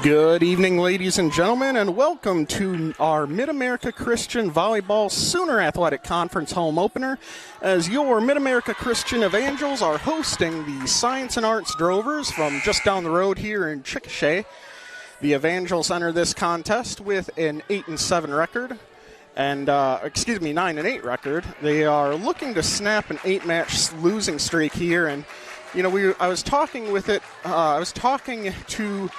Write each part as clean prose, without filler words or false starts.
Good evening, ladies and gentlemen, and welcome to our Mid-America Christian Volleyball Sooner Athletic Conference home opener, as your Mid-America Christian Evangels are hosting the Science and Arts Drovers from just down the road here in Chickasha. The Evangels enter this contest with an 8-7 record, and 9-8 record. They are looking to snap an 8-match losing streak here, and I was talking to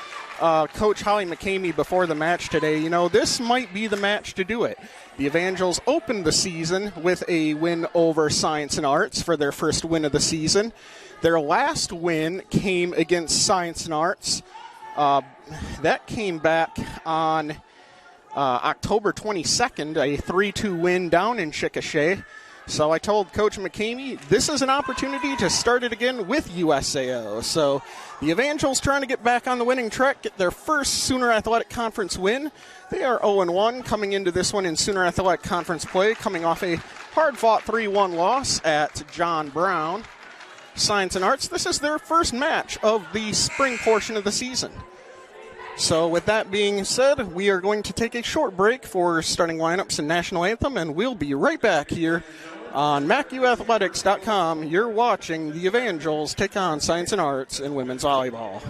Coach Holly McCamey before the match today. This might be the match to do it. The Evangels opened the season with a win over Science and Arts for their first win of the season. Their last win came against Science and Arts. That came back on October 22nd, a 3-2 win down in Chickasha. So I told Coach McCamey, this is an opportunity to start it again with USAO. So the Evangels trying to get back on the winning track, get their first Sooner Athletic Conference win. They are 0-1 coming into this one in Sooner Athletic Conference play, coming off a hard-fought 3-1 loss at John Brown. Science and Arts, this is their first match of the spring portion of the season. So with that being said, we are going to take a short break for starting lineups and national anthem, and we'll be right back here on MACUathletics.com. You're watching the Evangels take on Science and Arts in women's volleyball.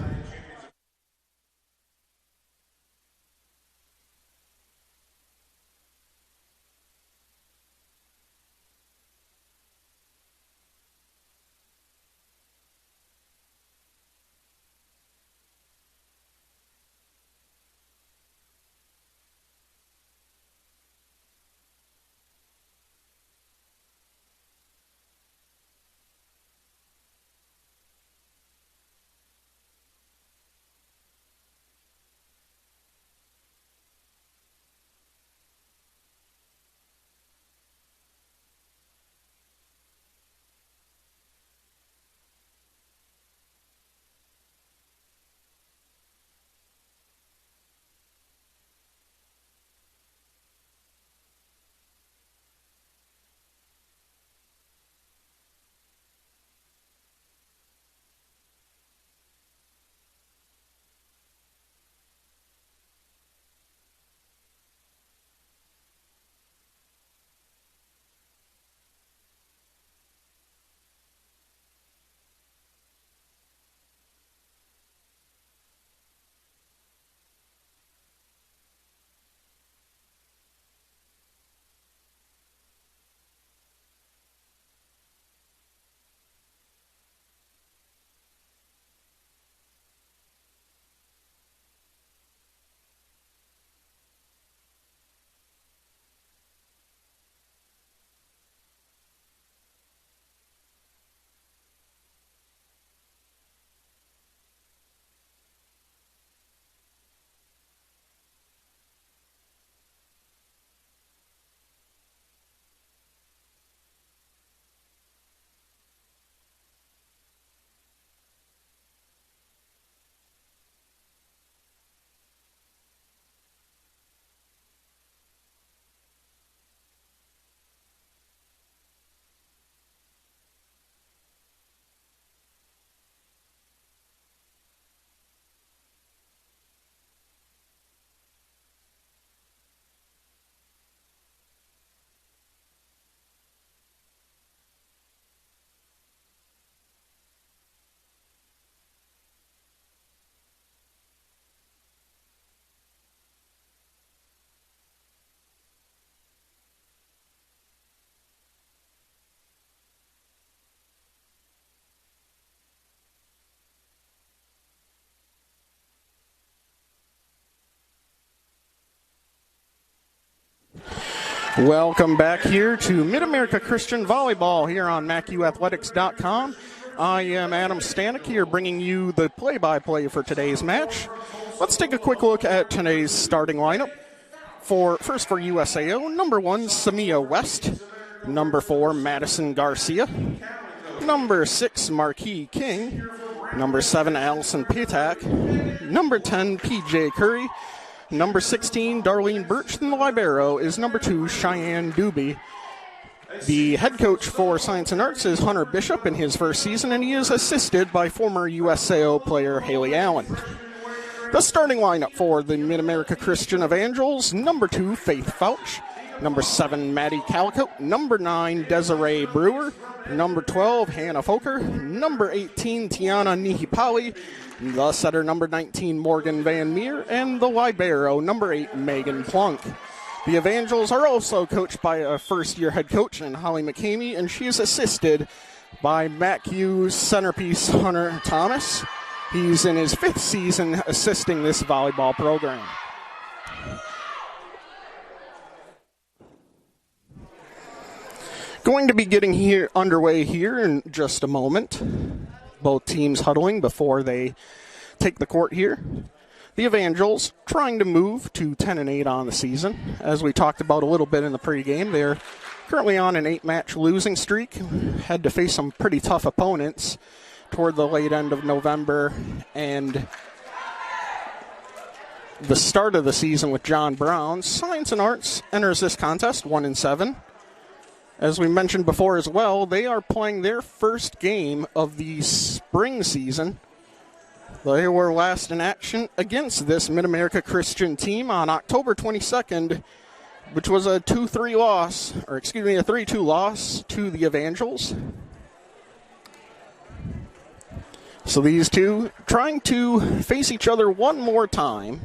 Welcome back here to Mid-America Christian Volleyball here on MACUathletics.com. I am Adam Stanek here bringing you the play-by-play for today's match. Let's take a quick look at today's starting lineup. First for USAO, number 1, Samia West. Number 4, Madison Garcia. Number 6, Marquis King. Number 7, Allison Patak. Number 10, PJ Curry. Number 16, Darlene Birch, and the libero is number 2, Cheyenne Doobie. The head coach for Science and Arts is Hunter Bishop in his first season, and he is assisted by former USAO player Haley Allen. The starting lineup for the Mid-America Christian Evangels: number 2, Faith Fouch; number 7, Maddie Calico; number 9, Desiree Brewer; number 12, Hannah Foker; number 18, Tiana Nihipali; the setter, number 19, Morgan Van Meer; and the libero, number 8, Megan Plunk. The Evangels are also coached by a first-year head coach in Holly McCamey, and she is assisted by MACU's centerpiece, Hunter Thomas. He's in his 5th season assisting this volleyball program. Going to be getting underway here in just a moment. Both teams huddling before they take the court here. The Evangels trying to move to 10-8 on the season. As we talked about a little bit in the pregame, they're currently on an 8-match losing streak. Had to face some pretty tough opponents toward the late end of November and the start of the season with John Brown. Science and Arts enters this contest 1-7. As we mentioned before as well, they are playing their first game of the spring season. They were last in action against this Mid-America Christian team on October 22nd, which was a 3-2 loss to the Evangels. So these two trying to face each other one more time.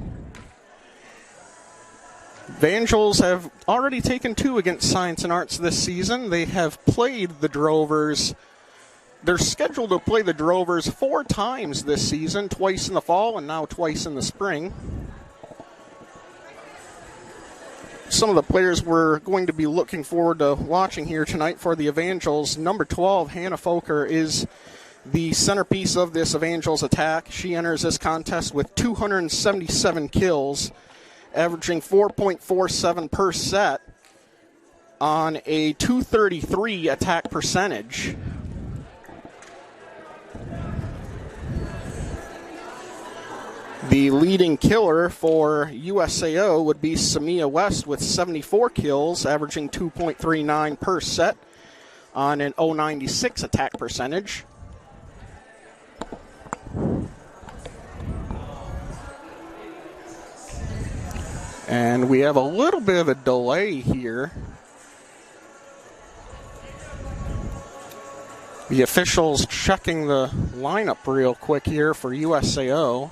Evangels have already taken 2 against Science and Arts this season. They have played the Drovers. They're scheduled to play the Drovers 4 times this season, twice in the fall and now twice in the spring. Some of the players we're going to be looking forward to watching here tonight for the Evangels. Number 12, Hannah Foker, is the centerpiece of this Evangels attack. She enters this contest with 277 kills, averaging 4.47 per set on a 233 attack percentage. The leading killer for USAO would be Samia West with 74 kills, averaging 2.39 per set on an 096 attack percentage. And we have a little bit of a delay here. The officials checking the lineup real quick here for USAO.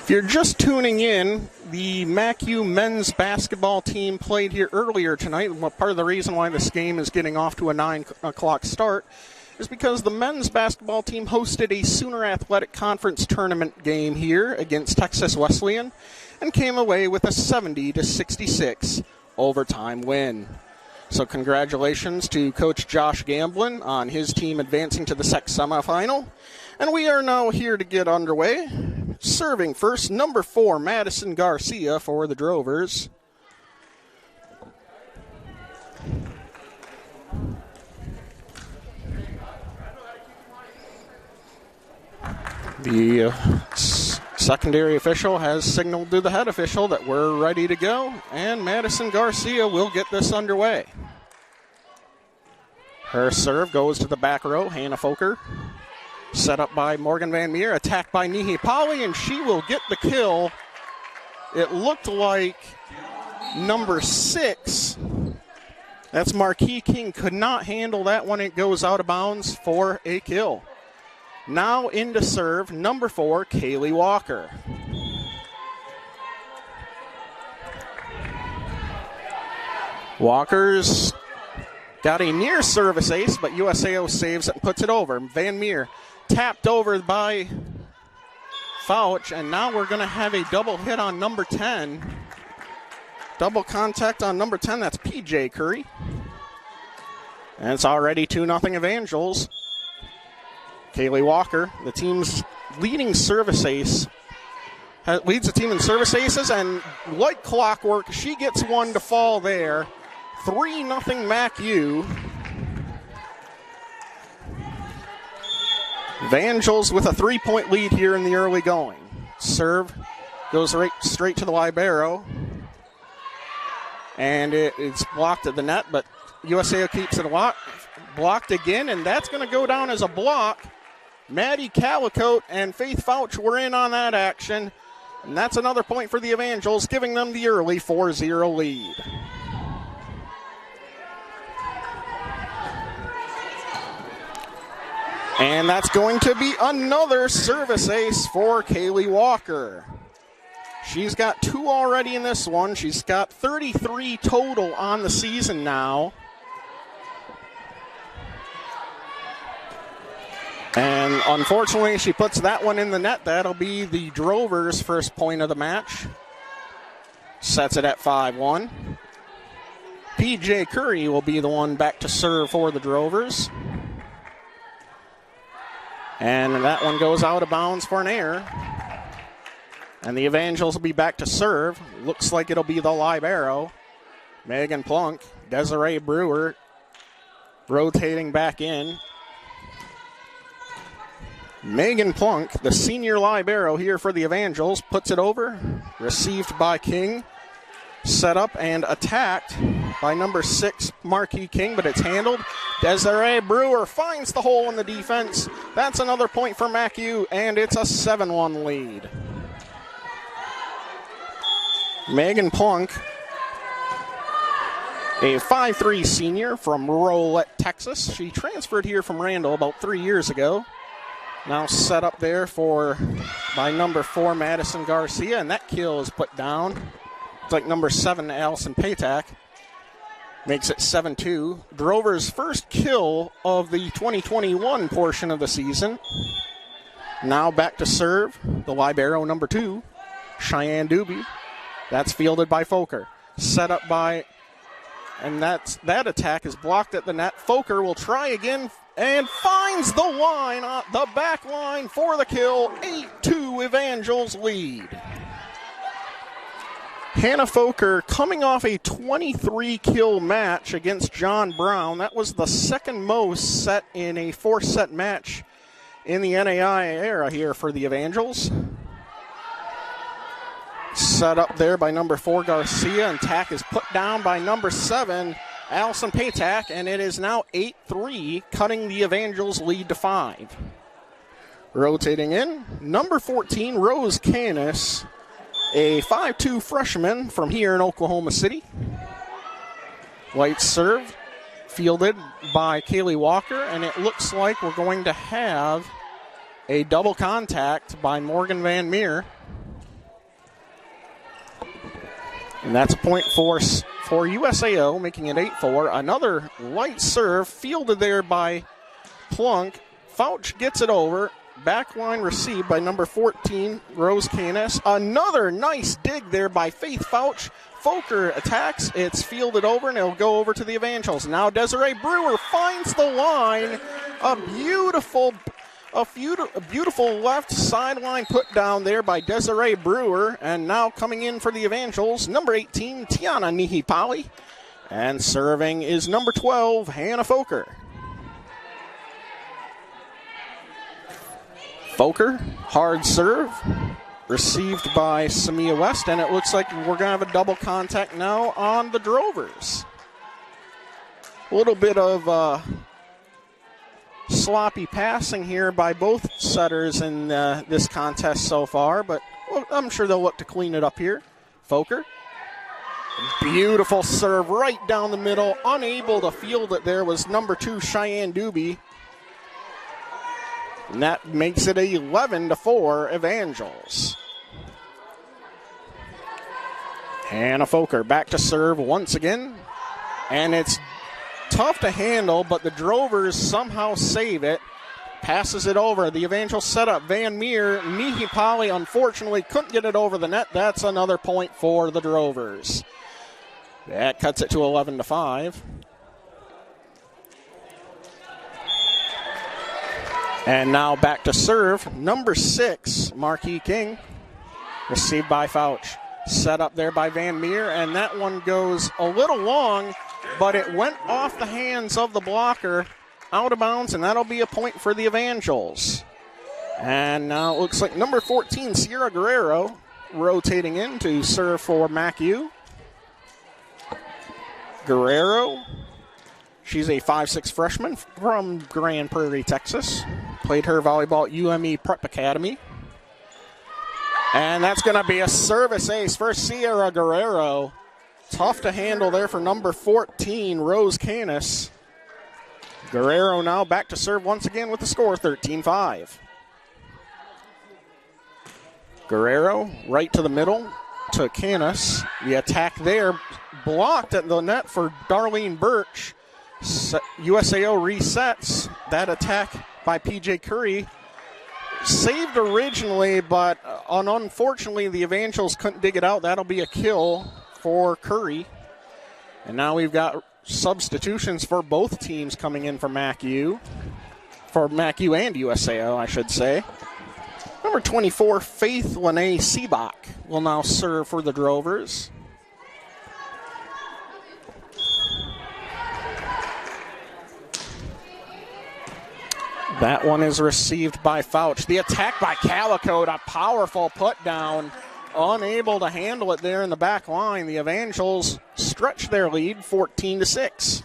If you're just tuning in, the MACU men's basketball team played here earlier tonight. Part of the reason why this game is getting off to a 9 o'clock start is because the men's basketball team hosted a Sooner Athletic Conference tournament game here against Texas Wesleyan and came away with a 70-66 overtime win. So congratulations to Coach Josh Gamblin on his team advancing to the SEC semifinal. And we are now here to get underway. Serving first, number 4, Madison Garcia for the Drovers. The secondary official has signaled to the head official that we're ready to go, and Madison Garcia will get this underway. Her serve goes to the back row. Hannah Foker, set up by Morgan Van Meer, attacked by Nihi Pali, and she will get the kill. It looked like number 6, that's Marquis King, could not handle that one. It goes out of bounds for a kill. Now into serve, number 4, Kaylee Walker. Walker's got a near service ace, but USAO saves it and puts it over. Van Meer tapped over by Fouch, and now we're going to have a double hit on number 10. Double contact on number 10, that's PJ Curry. And it's already 2-0 Evangels. Kaylee Walker, the team's leading service ace, leads the team in service aces, and like clockwork, she gets one to fall there. 3-0 MACU. Evangels with a 3-point lead here in the early going. Serve goes straight to the libero. And it's blocked at the net, but USAO keeps it blocked again, and that's going to go down as a block. Maddie Calicote and Faith Fouch were in on that action. And that's another point for the Evangels, giving them the early 4-0 lead. And that's going to be another service ace for Kaylee Walker. She's got 2 already in this one. She's got 33 total on the season now. And unfortunately, she puts that one in the net. That'll be the Drovers' first point of the match. Sets it at 5-1. PJ Curry will be the one back to serve for the Drovers. And that one goes out of bounds for an error. And the Evangels will be back to serve. Looks like it'll be the libero. Megan Plunk, Desiree Brewer rotating back in. Megan Plunk, the senior libero here for the Evangels, puts it over. Received by King. Set up and attacked by number 6, Marquis King, but it's handled. Desiree Brewer finds the hole in the defense. That's another point for MACU, and it's a 7-1 lead. Megan Plunk, a 5'3" senior from Rolette, Texas. She transferred here from Randall about 3 years ago. Now set up there by number 4, Madison Garcia, and that kill is put down. It's like number 7, Allison Patak. Makes it 7-2. Drover's first kill of the 2021 portion of the season. Now back to serve, the libero number 2, Cheyenne Doobie. That's fielded by Foker. Set up by, and that attack is blocked at the net. Foker will try again and finds the line, the back line for the kill. 8-2 Evangels lead. Hannah Foker coming off a 23-kill match against John Brown. That was the second most set in a 4-set match in the NAI era here for the Evangels. Set up there by number 4, Garcia, and tack is put down by number 7, Allison Patak, and it is now 8-3, cutting the Evangels' lead to 5. Rotating in, number 14, Rose Canis, a 5'2" freshman from here in Oklahoma City. White serve, fielded by Kaylee Walker, and it looks like we're going to have a double contact by Morgan Van Meer. And that's a point for USAO, making it 8-4. Another light serve, fielded there by Plunk. Fouch gets it over. Backline received by number 14, Rose Canis. Another nice dig there by Faith Fouch. Foker attacks. It's fielded over, and it'll go over to the Evangels. Now Desiree Brewer finds the line. A beautiful left sideline put down there by Desiree Brewer. And now coming in for the Evangels, number 18, Tiana Nihipali. And serving is number 12, Hannah Foker. Foker, hard serve, received by Samia West, and it looks like we're going to have a double contact now on the Drovers. A little bit of sloppy passing here by both setters in this contest so far, but I'm sure they'll look to clean it up here. Foker, beautiful serve right down the middle, unable to field it there was number 2, Cheyenne Doobie. And that makes it 11-4 Evangels. Hannah Foker back to serve once again. And it's tough to handle, but the Drovers somehow save it. Passes it over. The Evangels set up. Van Meer, Nihipali unfortunately couldn't get it over the net. That's another point for the Drovers. That cuts it to 11-5. And now back to serve, number 6, Marquis King, received by Fouch. Set up there by Van Meer, and that one goes a little long, but it went off the hands of the blocker, out of bounds, and that'll be a point for the Evangels. And now it looks like number 14, Sierra Guerrero, rotating in to serve for MACU. Guerrero, she's a 5'6" freshman from Grand Prairie, Texas. Played her volleyball at UME Prep Academy. And that's going to be a service ace for Sierra Guerrero. Tough to handle there for number 14, Rose Canis. Guerrero now back to serve once again with the score, 13-5. Guerrero right to the middle to Canis. The attack there blocked at the net for Darlene Birch. USAO resets that attack by PJ Curry. Saved originally, but unfortunately the Evangels couldn't dig it out. That'll be a kill for Curry. And now we've got substitutions for both teams coming in for MACU. For MACU and USAO, I should say. Number 24, Faith Lene Seabach will now serve for the Drovers. That one is received by Fouch. The attack by Calico, a powerful put down. Unable to handle it there in the back line. The Evangels stretch their lead 14-6.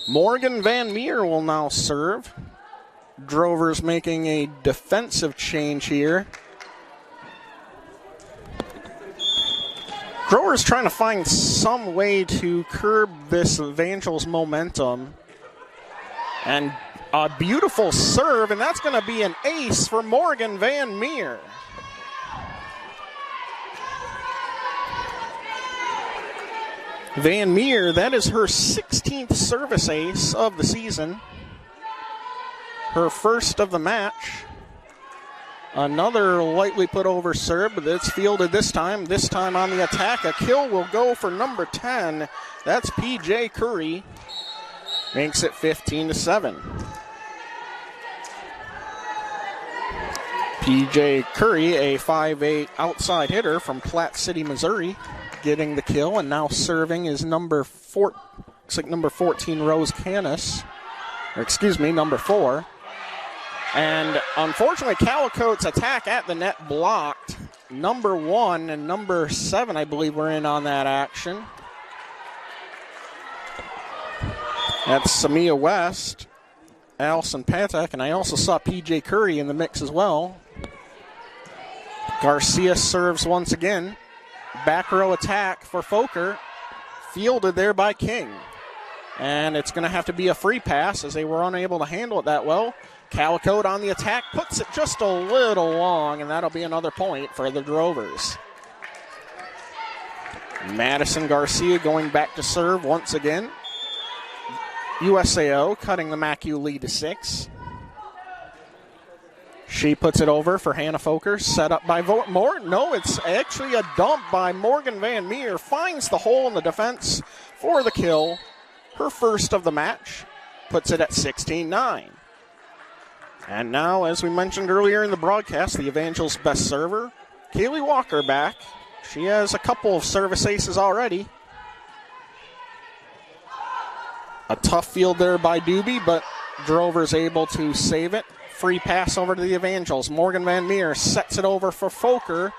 Morgan Van Meer will now serve. Drovers making a defensive change here. Drovers trying to find some way to curb this Evangels momentum. And a beautiful serve, and that's going to be an ace for Morgan Van Meer. Van Meer, that is her 16th service ace of the season. Her first of the match. Another lightly put over serve, but it's fielded this time. This time on the attack. A kill will go for number 10. That's PJ Curry. Makes it 15-7. PJ Curry, a 5'8" outside hitter from Platte City, Missouri, getting the kill, and now serving is number 14, Rose Canis. Or excuse me, number 4. And unfortunately, Calicote's attack at the net blocked. Number 1 and number 7, I believe, were in on that action. That's Samia West, Allison Patak, and I also saw PJ Curry in the mix as well. Garcia serves once again. Back row attack for Foker, fielded there by King. And it's going to have to be a free pass as they were unable to handle it that well. Calicote on the attack, puts it just a little long, and that'll be another point for the Drovers. Madison Garcia going back to serve once again. USAO cutting the MACU lead to 6. She puts it over for Hannah Foker, set up by No, it's actually a dump by Morgan Van Meer. Finds the hole in the defense for the kill. Her first of the match, puts it at 16-9. And now, as we mentioned earlier in the broadcast, the Evangels' best server, Kaylee Walker, back. She has a couple of service aces already. A tough field there by Doobie, but Drovers able to save it. Free pass over to the Evangels. Morgan Van Meer sets it over for Foker.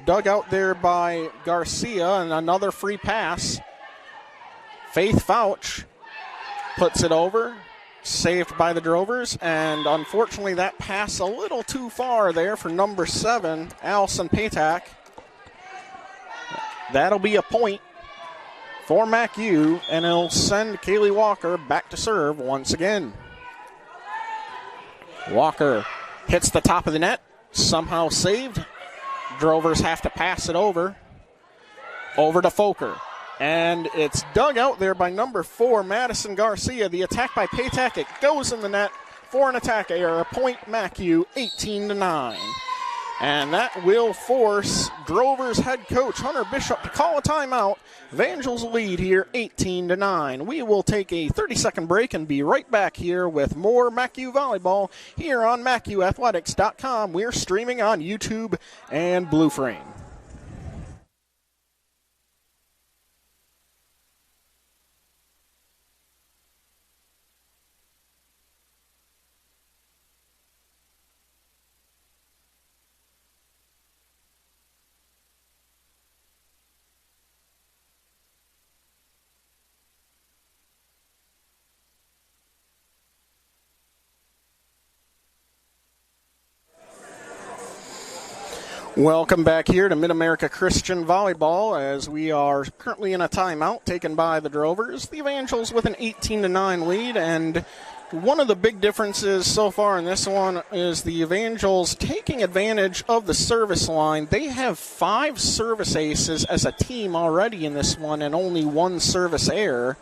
Dug out there by Garcia, and another free pass. Faith Fouch puts it over. Saved by the Drovers, and unfortunately that pass a little too far there for number 7, Allison Patak. That'll be a point for MACU, and it'll send Kaylee Walker back to serve once again. Walker hits the top of the net, somehow saved. Drovers have to pass it over to Foker. And it's dug out there by number 4, Madison Garcia. The attack by Patak, it goes in the net for an attack error. Point MACU, 18-9. And that will force Drovers head coach Hunter Bishop to call a timeout. Evangels lead here 18-9. We will take a 30-second break and be right back here with more MACU volleyball here on MACUathletics.com. We're streaming on YouTube and Blue Frame. Welcome back here to Mid-America Christian Volleyball as we are currently in a timeout taken by the Drovers. The Evangels with an 18-9 lead, and one of the big differences so far in this one is the Evangels taking advantage of the service line. They have 5 service aces as a team already in this one and only 1 service error.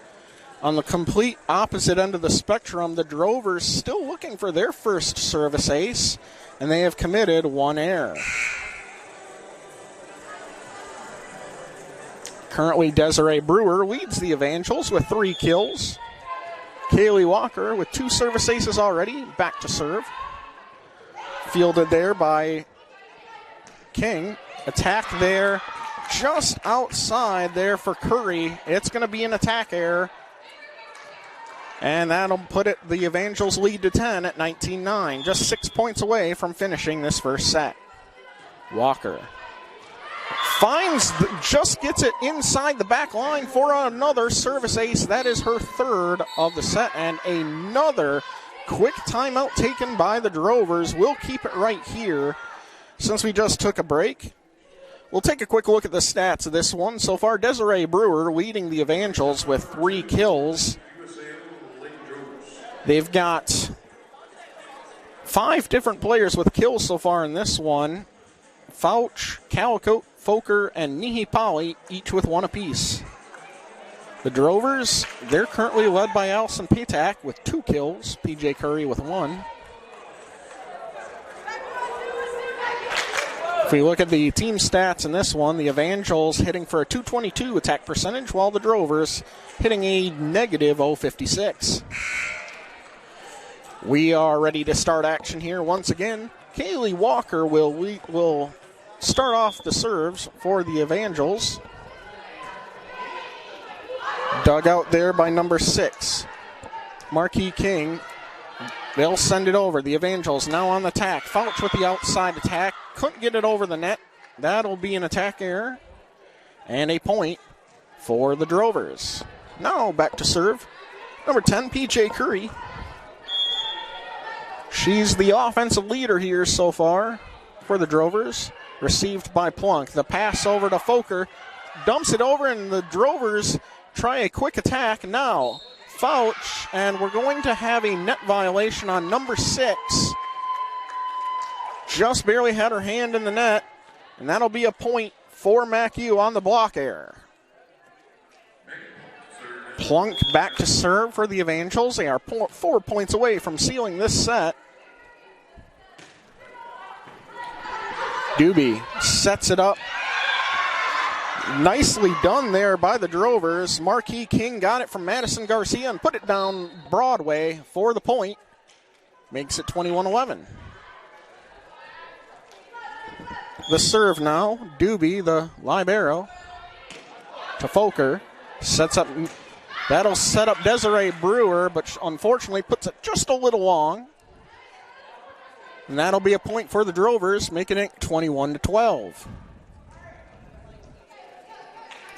On the complete opposite end of the spectrum, the Drovers still looking for their first service ace, and they have committed 1 error. Currently, Desiree Brewer leads the Evangels with 3 kills. Kaylee Walker with 2 service aces already, back to serve. Fielded there by King. Attack there just outside there for Curry. It's going to be an attack error. And that'll put the Evangels lead to 10 at 19-9. Just 6 points away from finishing this first set. Walker just gets it inside the back line for another service ace. That is her 3rd of the set, and another quick timeout taken by the Drovers. We'll keep it right here since we just took a break. We'll take a quick look at the stats of this one. So far, Desiree Brewer leading the Evangels with 3 kills. They've got 5 different players with kills so far in this one. Fouch, Calicote, Foker, and Nihipali, each with 1 apiece. The Drovers, they're currently led by Allison Patak with 2 kills, PJ Curry with 1. If we look at the team stats in this one, the Evangels hitting for a .222 attack percentage, while the Drovers hitting a negative .056. We are ready to start action here once again. Kaylee Walker will start off the serves for the Evangels. Dug out there by number 6, Marquis King. They'll send it over. The Evangels now on the attack. Fouch with the outside attack. Couldn't get it over the net. That'll be an attack error. And a point for the Drovers. Now back to serve. Number 10, PJ Curry. She's the offensive leader here so far for the Drovers. Received by Plunk. The pass over to Foker. Dumps it over, and the Drovers try a quick attack now. Fouch, and we're going to have a net violation on number 6. Just barely had her hand in the net, and that'll be a point for MACU on the block error. Plunk back to serve for the Evangels. They are 4 points away from sealing this set. Doobie sets it up. Nicely done there by the Drovers. Marquis King got it from Madison Garcia and put it down Broadway for the point. Makes it 21-11. The serve now. Doobie, the libero, to Foker. Sets up. That'll set up Desiree Brewer, but unfortunately puts it just a little long. And that'll be a point for the Drovers, making it 21-12.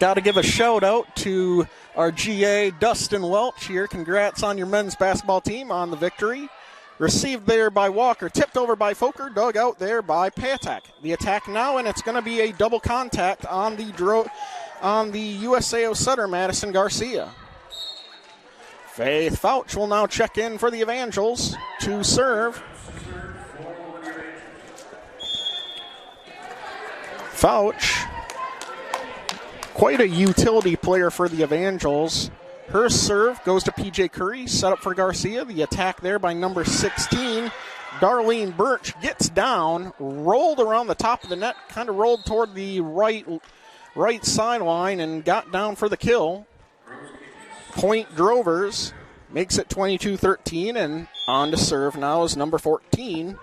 Got to give a shout out to our GA, Dustin Welch here. Congrats on your men's basketball team on the victory. Received there by Walker, tipped over by Foker, dug out there by Patak. The attack now, and it's going to be a double contact on the USAO setter, Madison Garcia. Faith Fouch will now check in for the Evangels to serve. Fouch, quite a utility player for the Evangels. Her serve goes to PJ Curry, set up for Garcia. The attack there by number 16. Darlene Birch gets down, rolled around the top of the net, kind of rolled toward the right sideline and got down for the kill. Point Drovers, makes it 22-13, and on to serve now is number 14.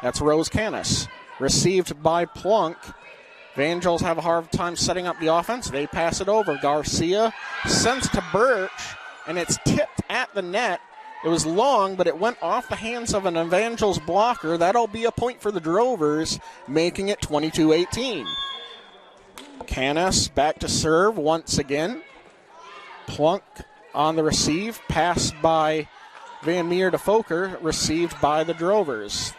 That's Rose Canis. Received by Plunk. Evangels have a hard time setting up the offense. They pass it over. Garcia sends to Birch, and it's tipped at the net. It was long, but it went off the hands of an Evangels blocker. That'll be a point for the Drovers, making it 22-18. Canis back to serve once again. Plunk on the receive. Pass by Van Meer to Foker. Received by the Drovers.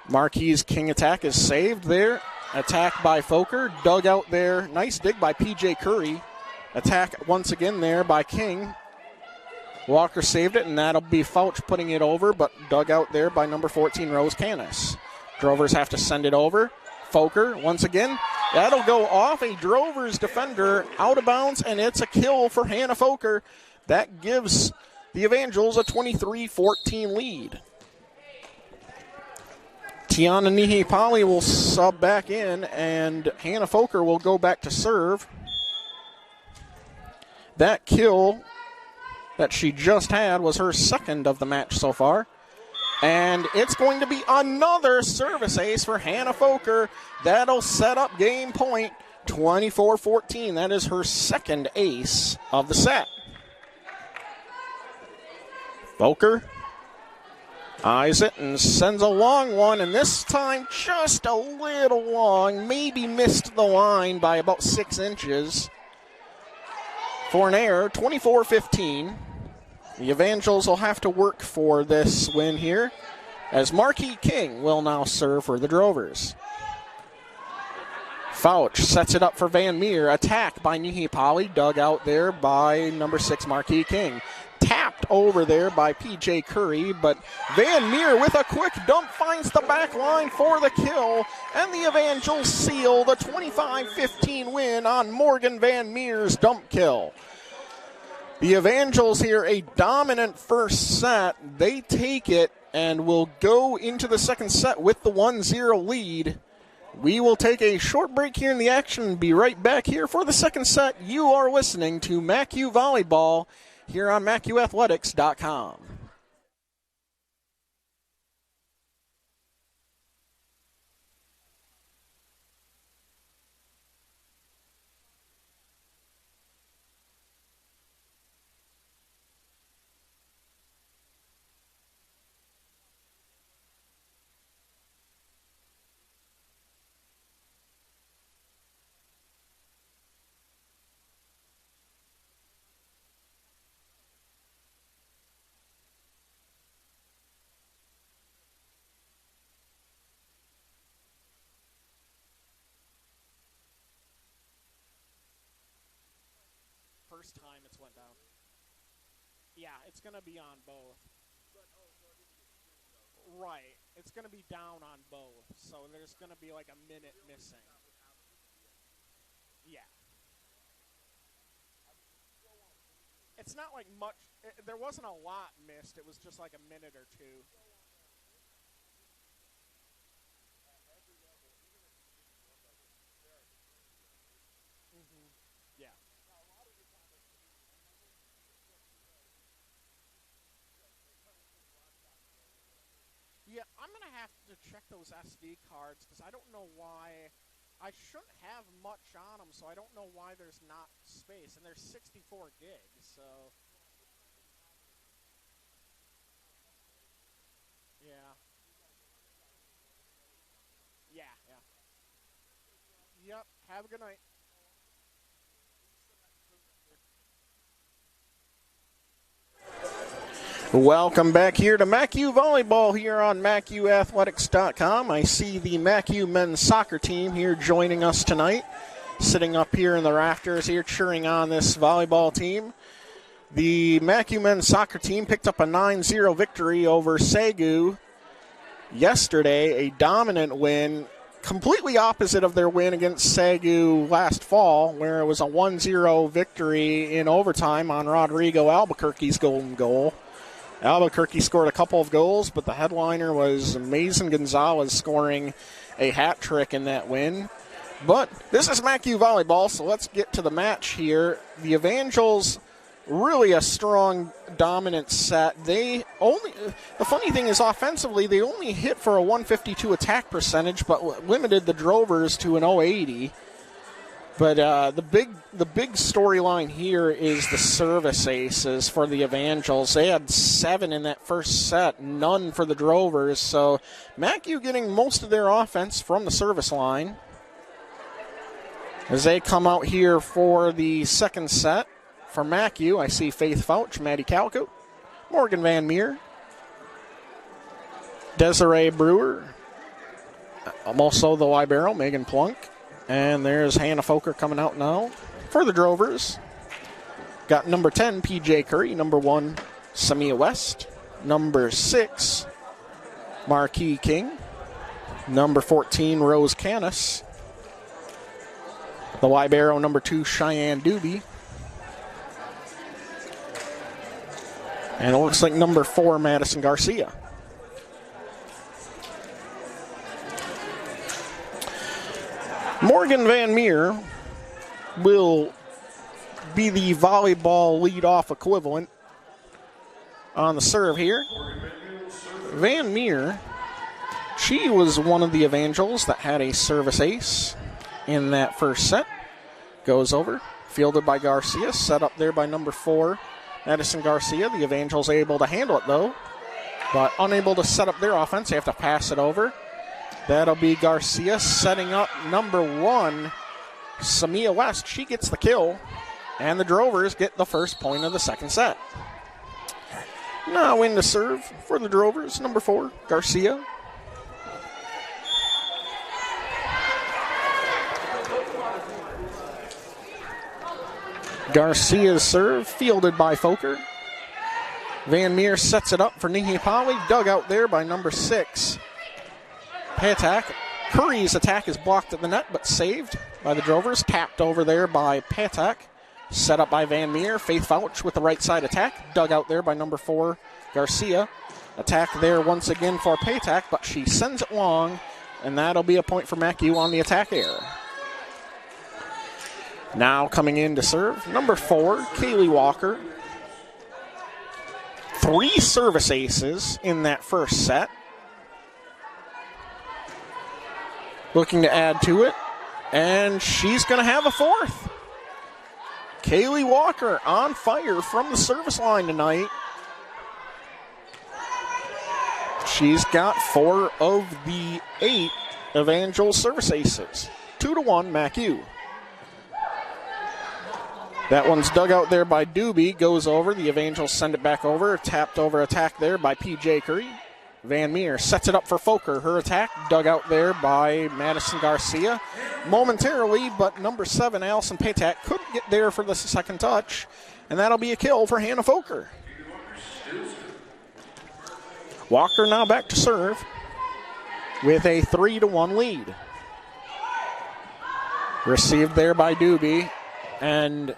Marquis' King attack is saved there. Attack by Foker. Dug out there. Nice dig by P.J. Curry. Attack once again there by King. Walker saved it, and that'll be Fouch putting it over, but dug out there by number 14, Rose Canis. Drovers have to send it over. Foker once again. That'll go off a Drovers defender out of bounds, and it's a kill for Hannah Foker. That gives the Evangels a 23-14 lead. Tiana Nihipali will sub back in, and Hannah Foker will go back to serve. That kill that she just had was her second of the match so far. And it's going to be another service ace for Hannah Foker. That'll set up game point, 24-14. That is her second ace of the set. Foker eyes it and sends a long one, and this time just a little long. Maybe missed the line by about 6 inches. For an error, 24-15. The Evangels will have to work for this win here, as Marquis King will now serve for the Drovers. Fouch sets it up for Van Meer. Attack by Nihipali, dug out there by number 6, Marquis King. Tapped over there by P.J. Curry, but Van Meer with a quick dump finds the back line for the kill, and the Evangels seal the 25-15 win on Morgan Van Meer's dump kill. The Evangels here, a dominant first set. They take it and will go into the second set with the 1-0 lead. We will take a short break here in the action and be right back here for the second set. You are listening to MACU Volleyball here on MACUathletics.com. First time it's went down. Yeah, it's going to be on both. Right. It's going to be down on both. So there's going to be like a minute missing. Yeah. It's not like much. There wasn't a lot missed. It was just like a minute or two. Mm-hmm. Yeah. Yeah, I'm going to have to check those SD cards because I don't know why. I shouldn't have much on them, so I don't know why there's not space. And there's 64 gigs, so. Yeah. Yeah, yeah. Yep, have a good night. Welcome back here to MACU Volleyball here on MACUathletics.com. I see the MACU men's soccer team here joining us tonight, sitting up here in the rafters here cheering on this volleyball team. The MACU men's soccer team picked up a 9-0 victory over SAGU yesterday, a dominant win, completely opposite of their win against SAGU last fall, where it was a 1-0 victory in overtime on Rodrigo Albuquerque's golden goal. Albuquerque scored a couple of goals, but the headliner was Mason Gonzalez scoring a hat trick in that win. But this is MACU Volleyball, so let's get to the match here. The Evangels, really a strong, dominant set. The funny thing is offensively, they only hit for a 152 attack percentage, but limited the Drovers to an 080. But the big storyline here is the service aces for the Evangels. They had 7 in that first set, none for the Drovers. So MACU getting most of their offense from the service line. As they come out here for the second set for MACU, I see Faith Fouch, Maddie Calco, Morgan Van Meer, Desiree Brewer, Also the libero, Megan Plunk. And there's Hannah Foker coming out now for the Drovers. Got number 10, PJ Curry. Number 1, Samia West. Number 6, Marquis King. Number 14, Rose Canis. The libero, number 2, Cheyenne Doobie. And it looks like number 4, Madison Garcia. Morgan Van Meer will be the volleyball leadoff equivalent on the serve here. Van Meer, she was one of the Evangels that had a service ace in that first set. Goes over, fielded by Garcia, set up there by number 4, Madison Garcia. The Evangels able to handle it though, but unable to set up their offense. They have to pass it over. That'll be Garcia setting up number 1, Samia West. She gets the kill, and the Drovers get the first point of the second set. Now in the serve for the Drovers, number 4, Garcia. Garcia's serve, fielded by Foker. Van Meer sets it up for Nihi Polly, dug out there by number 6, Patak. Curry's attack is blocked at the net, but saved by the Drovers. Tapped over there by Patak. Set up by Van Meer. Faith Fouch with the right side attack. Dug out there by number 4, Garcia. Attack there once again for Patak, but she sends it long, and that'll be a point for MACU on the attack error. Now coming in to serve, number 4, Kaylee Walker. 3 service aces in that first set. Looking to add to it, and she's going to have a 4th. Kaylee Walker on fire from the service line tonight. She's got 4 of the 8 Evangel service aces. 2-1 MACU. That one's dug out there by Doobie, goes over. The Evangels send it back over. Tapped over attack there by PJ Curry. Van Meer sets it up for Foker. Her attack dug out there by Madison Garcia. Momentarily, but number 7, Allison Patak, couldn't get there for the second touch. And that'll be a kill for Hannah Foker. Walker now back to serve with a 3-1 lead. Received there by Doobie. And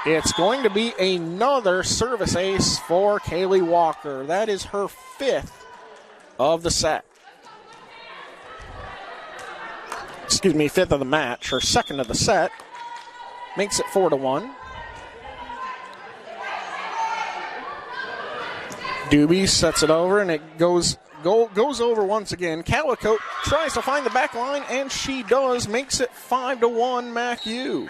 it's going to be another service ace for Kaylee Walker. That is her 5th of the set. Excuse me, 5th of the match. Her 2nd of the set. Makes it 4-1. Doobie sets it over, and it goes over once again. Calicote tries to find the back line, and she does. Makes it 5-1 MACU.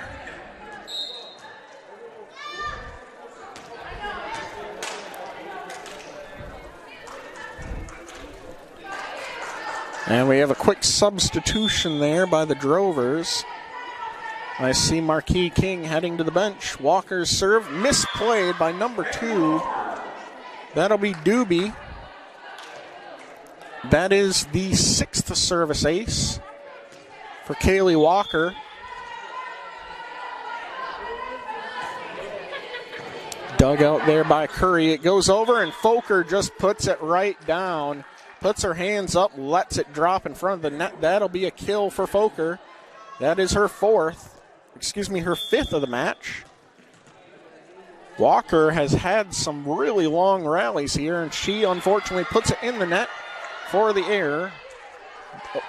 And we have a quick substitution there by the Drovers. I see Marquis King heading to the bench. Walker's serve misplayed by number 2. That'll be Doobie. That is the 6th service ace for Kaylee Walker. Dug out there by Curry. It goes over, and Foker just puts it right down. Puts her hands up, lets it drop in front of the net. That'll be a kill for Foker. That is her 5th of the match. Walker has had some really long rallies here, and she unfortunately puts it in the net for the error.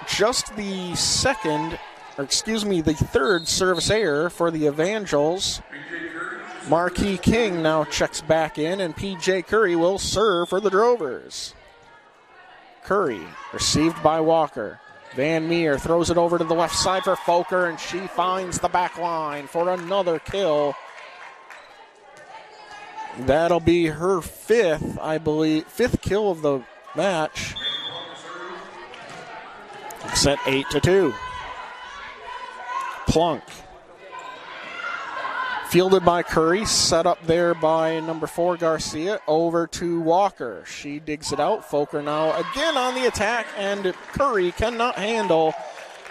Just the 3rd service error for the Evangels. Marquis King now checks back in, and PJ Curry will serve for the Drovers. Curry, received by Walker. Van Meer throws it over to the left side for Foker, and she finds the back line for another kill. That'll be her 5th, I believe, 5th kill of the match. Set 8-2. Plunk Fielded by Curry, set up there by number 4, Garcia, over to Walker. She digs it out. Foker now again on the attack, and Curry cannot handle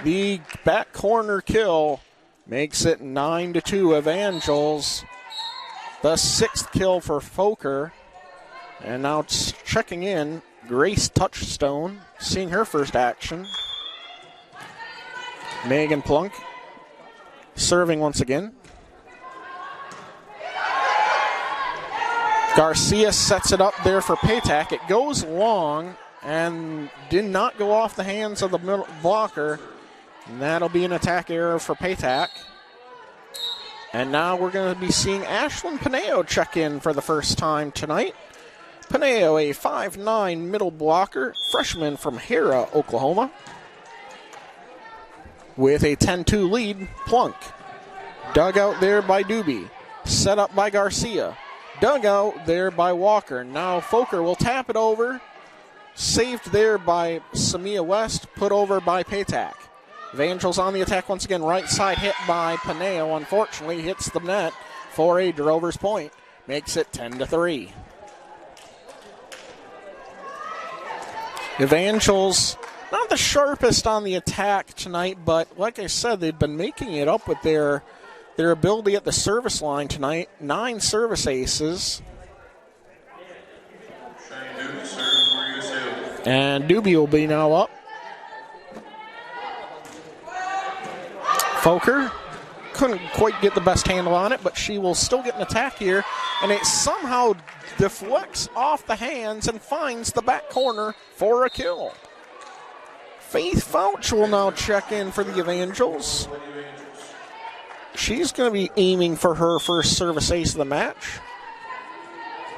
the back corner kill. Makes it 9-2 Evangels. The 6th kill for Foker. And now checking in, Grace Touchstone, seeing her first action. Megan Plunk serving once again. Garcia sets it up there for Patak. It goes long and did not go off the hands of the middle blocker. And that'll be an attack error for Patak. And now we're going to be seeing Ashlyn Paneo check in for the first time tonight. Paneo, a 5'9" middle blocker, freshman from Hera, Oklahoma. With a 10-2 lead, Plunk. Dug out there by Doobie. Set up by Garcia. Dug out there by Walker. Now Foker will tap it over. Saved there by Samia West. Put over by Patak. Evangels on the attack once again. Right side hit by Paneo. Unfortunately hits the net for a Drovers point. Makes it 10-3. Evangels, not the sharpest on the attack tonight, but like I said, they've been making it up with their ability at the service line tonight. 9 service aces. And Doobie will be now up. Foker couldn't quite get the best handle on it, but she will still get an attack here. And it somehow deflects off the hands and finds the back corner for a kill. Faith Fouch will now check in for the Evangels. She's going to be aiming for her first service ace of the match.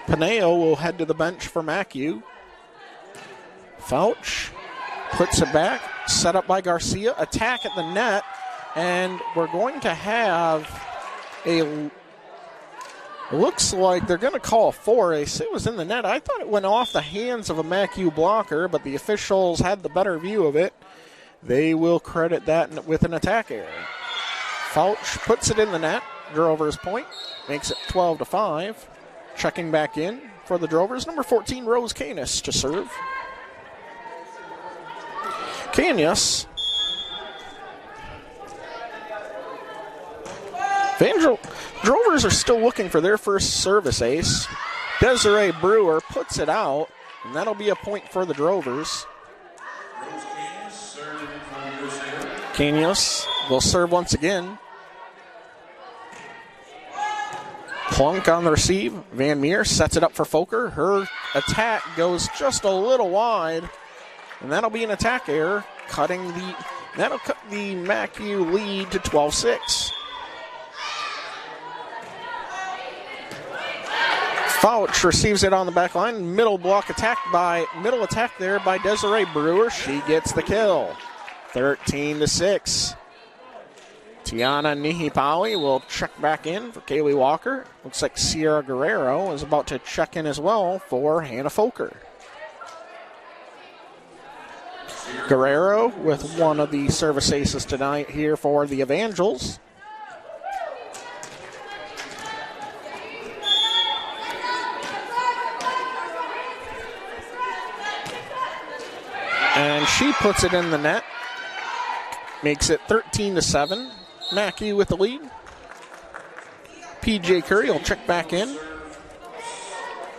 Paneo will head to the bench for MACU. Fouch puts it back, set up by Garcia, attack at the net, and we're going to have looks like they're going to call a 4-ace. It was in the net. I thought it went off the hands of a MACU blocker, but the officials had the better view of it. They will credit that with an attack error. Fouch puts it in the net. Drovers point. Makes it 12-5. Checking back in for the Drovers. Number 14, Rose Canis to serve. Canis. Drovers are still looking for their first service ace. Desiree Brewer puts it out, and that'll be a point for the Drovers. Canis will serve once again. Plunk on the receive. Van Meer sets it up for Foker. Her attack goes just a little wide, and that'll be an attack error, that'll cut the MACU lead to 12-6. Fouch receives it on the back line. Middle attack there by Desiree Brewer. She gets the kill. 13-6. Tiana Nihipawi will check back in for Kaylee Walker. Looks like Sierra Guerrero is about to check in as well for Hannah Foker. Guerrero with one of the service aces tonight here for the Evangels. And she puts it in the net. Makes it 13-7. MACU with the lead. PJ Curry will check back in.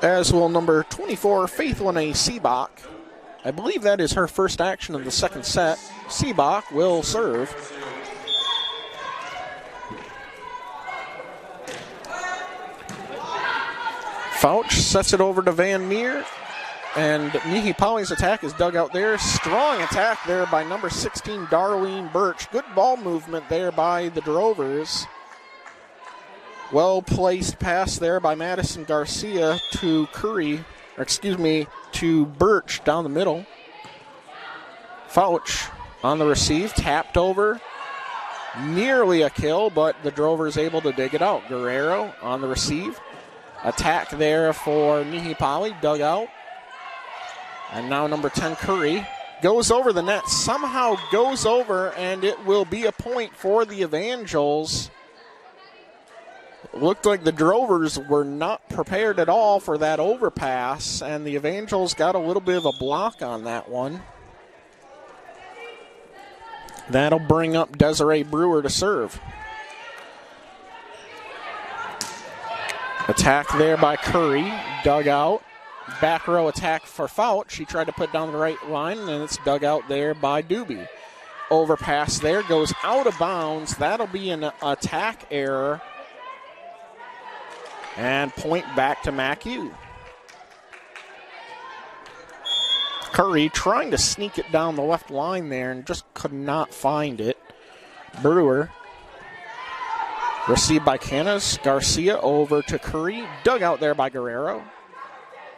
As will number 24, Faith Lene Seabach. I believe that is her first action of the second set. Seabach will serve. Fouch sets it over to Van Meer. And Nihipawi's attack is dug out there. Strong attack there by number 16, Darlene Birch. Good ball movement there by the Drovers. Well-placed pass there by Madison Garcia to to Birch down the middle. Fouch on the receive, tapped over. Nearly a kill, but the Drovers able to dig it out. Guerrero on the receive. Attack there for Nihipawi, dug out. And now number 10, Curry, goes over the net, somehow goes over, and it will be a point for the Evangels. Looked like the Drovers were not prepared at all for that overpass, and the Evangels got a little bit of a block on that one. That'll bring up Desiree Brewer to serve. Attack there by Curry, dug out. Back row attack for Fout. She tried to put down the right line, and it's dug out there by Doobie. Overpass there, goes out of bounds. That'll be an attack error. And point back to MACU. Curry trying to sneak it down the left line there and just could not find it. Brewer. Received by Canas. Garcia over to Curry. Dug out there by Guerrero.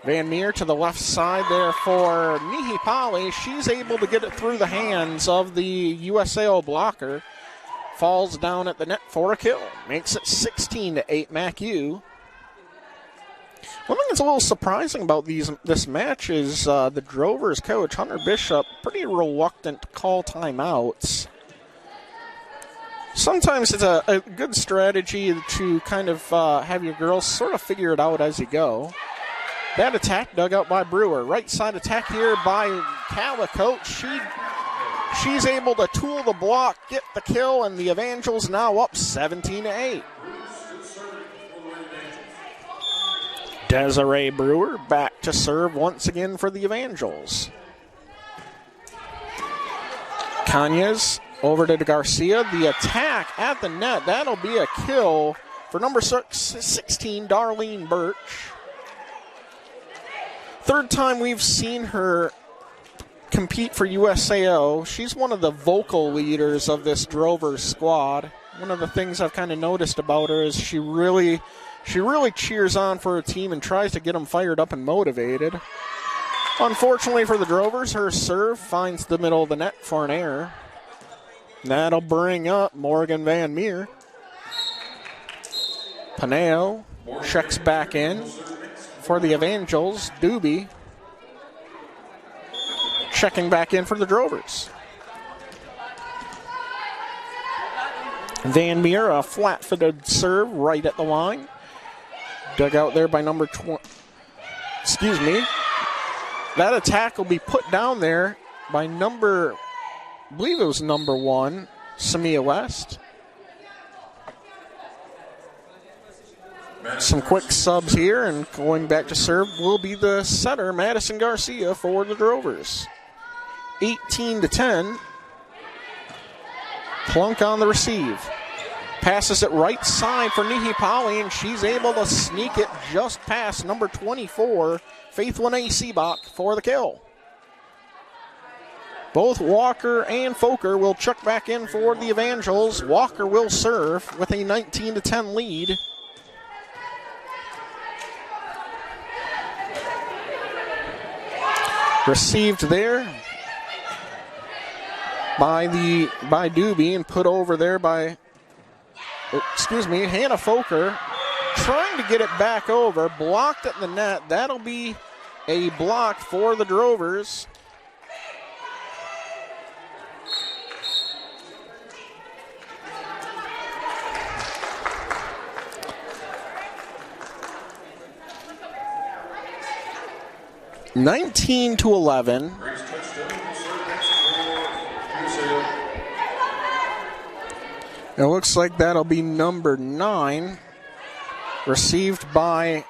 Van Meer to the left side there for Nihipali. She's able to get it through the hands of the USAO blocker. Falls down at the net for a kill. Makes it 16-8 MACU. One thing that's a little surprising about this match is the Drovers coach, Hunter Bishop, pretty reluctant to call timeouts. Sometimes it's a good strategy to kind of have your girls sort of figure it out as you go. That attack dug out by Brewer. Right side attack here by Calicote. She's able to tool the block, get the kill, and the Evangels now up 17-8. Desiree Brewer back to serve once again for the Evangels. Cañas over to Garcia. The attack at the net. That'll be a kill for number 16, Darlene Birch. Third time we've seen her compete for USAO. She's one of the vocal leaders of this Drovers squad. One of the things I've kind of noticed about her is she really cheers on for her team and tries to get them fired up and motivated. Unfortunately for the Drovers, her serve finds the middle of the net for an error. That'll bring up Morgan Van Meer. Paneo checks back in for the Evangels. Doobie checking back in for the Drovers. Van Meer, a flat-footed serve right at the line. Dug out there by number 20. Excuse me. That attack will be put down there by I believe it was number 1, Samia West. Some quick subs here, and going back to serve will be the setter, Madison Garcia, for the Drovers. 18-10. Plunk on the receive. Passes it right side for Nihipali, and she's able to sneak it just past number 24, Faith Lene Seabach, for the kill. Both Walker and Foker will check back in for the Evangels. Walker will serve with a 19-10 lead. Received there by Doobie and put over there by, Hannah Foker, trying to get it back over, blocked at the net. That'll be a block for the Drovers. (19-11). It looks like that'll be number 9, received by,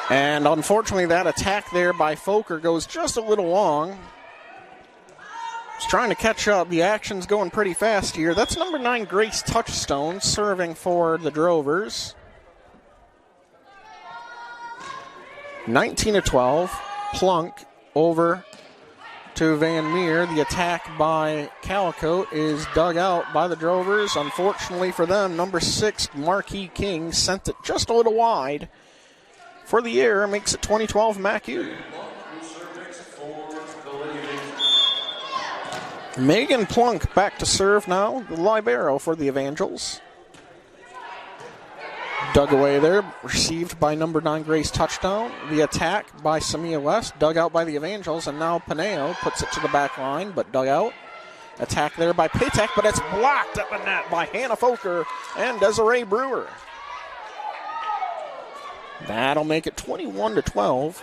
and unfortunately that attack there by Foker goes just a little long. Just trying to catch up. The action's going pretty fast here. That's number 9, Grace Touchstone, serving for the Drovers. 19-12. Plunk over to Van Meer. The attack by Calicote is dug out by the Drovers. Unfortunately for them, number 6, Marquis King, sent it just a little wide for the error. Makes it 20-12 MACU. Megan Plunk back to serve now, the libero for the Evangels. Dug away there, received by number 9, Grace Touchdown. The attack by Samia West, dug out by the Evangels, and now Paneo puts it to the back line, but dug out. Attack there by Patek, but it's blocked at the net by Hannah Foker and Desiree Brewer. That'll make it 21-12.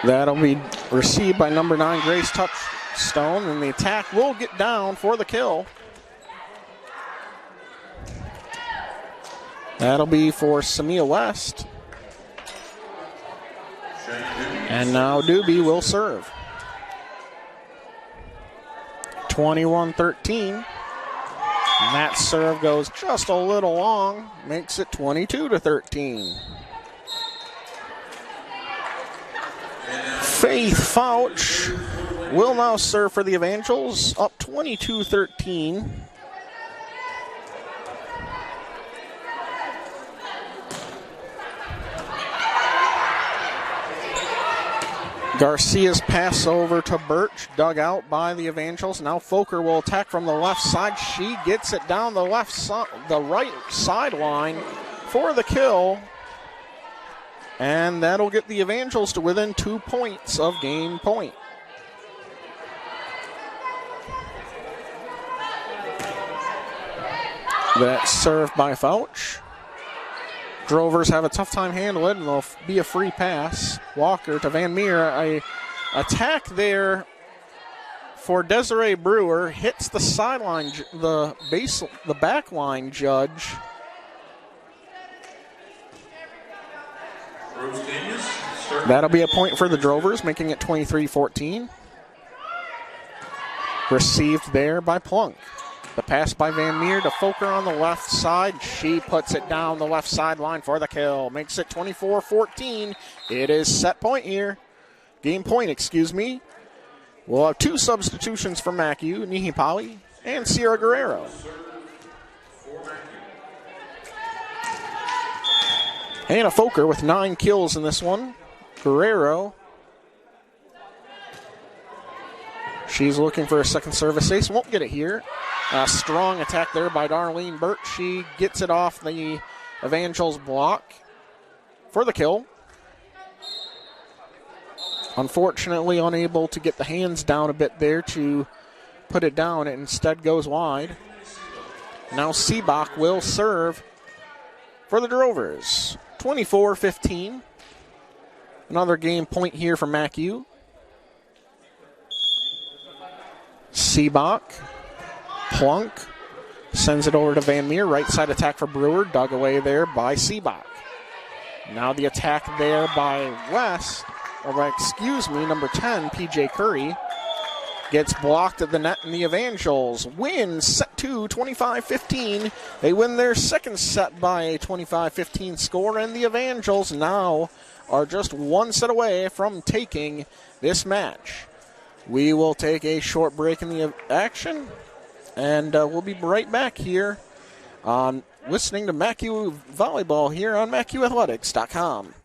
That'll be received by number 9, Grace Touchstone, and the attack will get down for the kill. That'll be for Samia West. And now Doobie will serve. 21-13. And that serve goes just a little long, makes it 22-13. Faith Fouch will now serve for the Evangels, up 22-13. Garcia's pass over to Birch, dug out by the Evangels. Now Foker will attack from the left side. She gets it down the right sideline for the kill. And that'll get the Evangels to within 2 points of game point. That's served by Fouch. Drovers have a tough time handling it, and it'll be a free pass. Walker to Van Meer. A attack there for Desiree Brewer. Hits the sideline, the back line judge. That'll be a point for the Drovers, making it 23-14. Received there by Plunk. The pass by Van Meer to Foker on the left side. She puts it down the left sideline for the kill. Makes it 24-14. It is set point here. Game point, excuse me. We'll have 2 substitutions for MACU, Nihi Pali and Sierra Guerrero. Hannah Foker with 9 kills in this one. Guerrero, she's looking for a second service ace. Won't get it here. A strong attack there by Darlene Burt. She gets it off the Evangels block for the kill. Unfortunately, unable to get the hands down a bit there to put it down. It instead goes wide. Now Seebach will serve for the Drovers. 24-15. Another game point here for MACU. Seebach. Plunk sends it over to Van Meer. Right side attack for Brewer. Dug away there by Seebach. Now the attack there by number 10, PJ Curry. Gets blocked at the net, and the Evangels win set 2, 25-15. They win their second set by a 25-15 score, and the Evangels now are just one set away from taking this match. We will take a short break in the action, and we'll be right back here on listening to MACU Volleyball here on MACUathletics.com.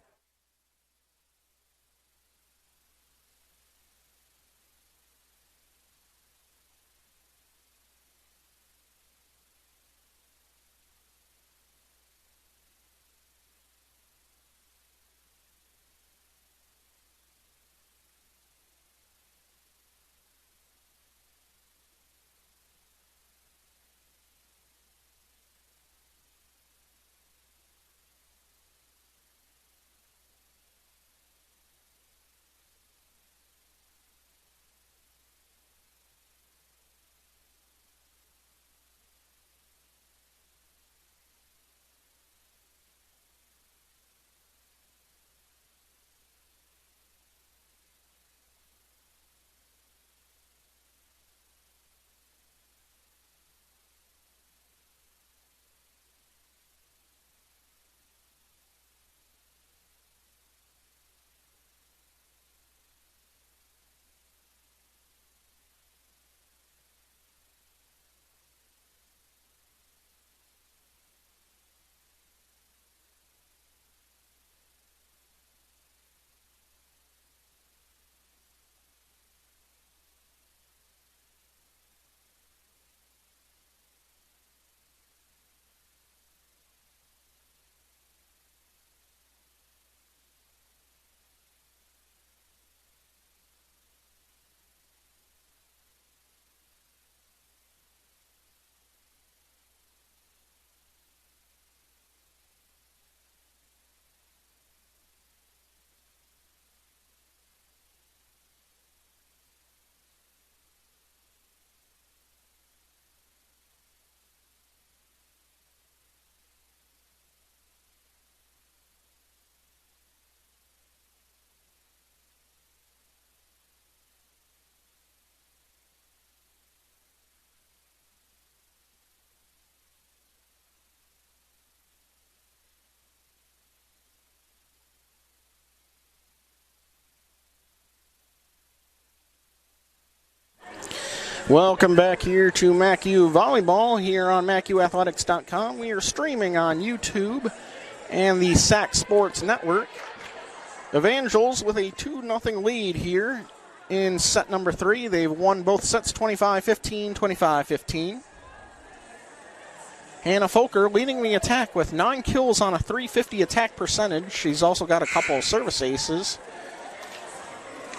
Welcome back here to MACU Volleyball here on MACUathletics.com. We are streaming on YouTube and the SAC Sports Network. Evangels with a 2-0 lead here in set number 3. They've won both sets 25-15, 25-15. Hannah Folker leading the attack with 9 kills on a .350 attack percentage. She's also got a couple of service aces.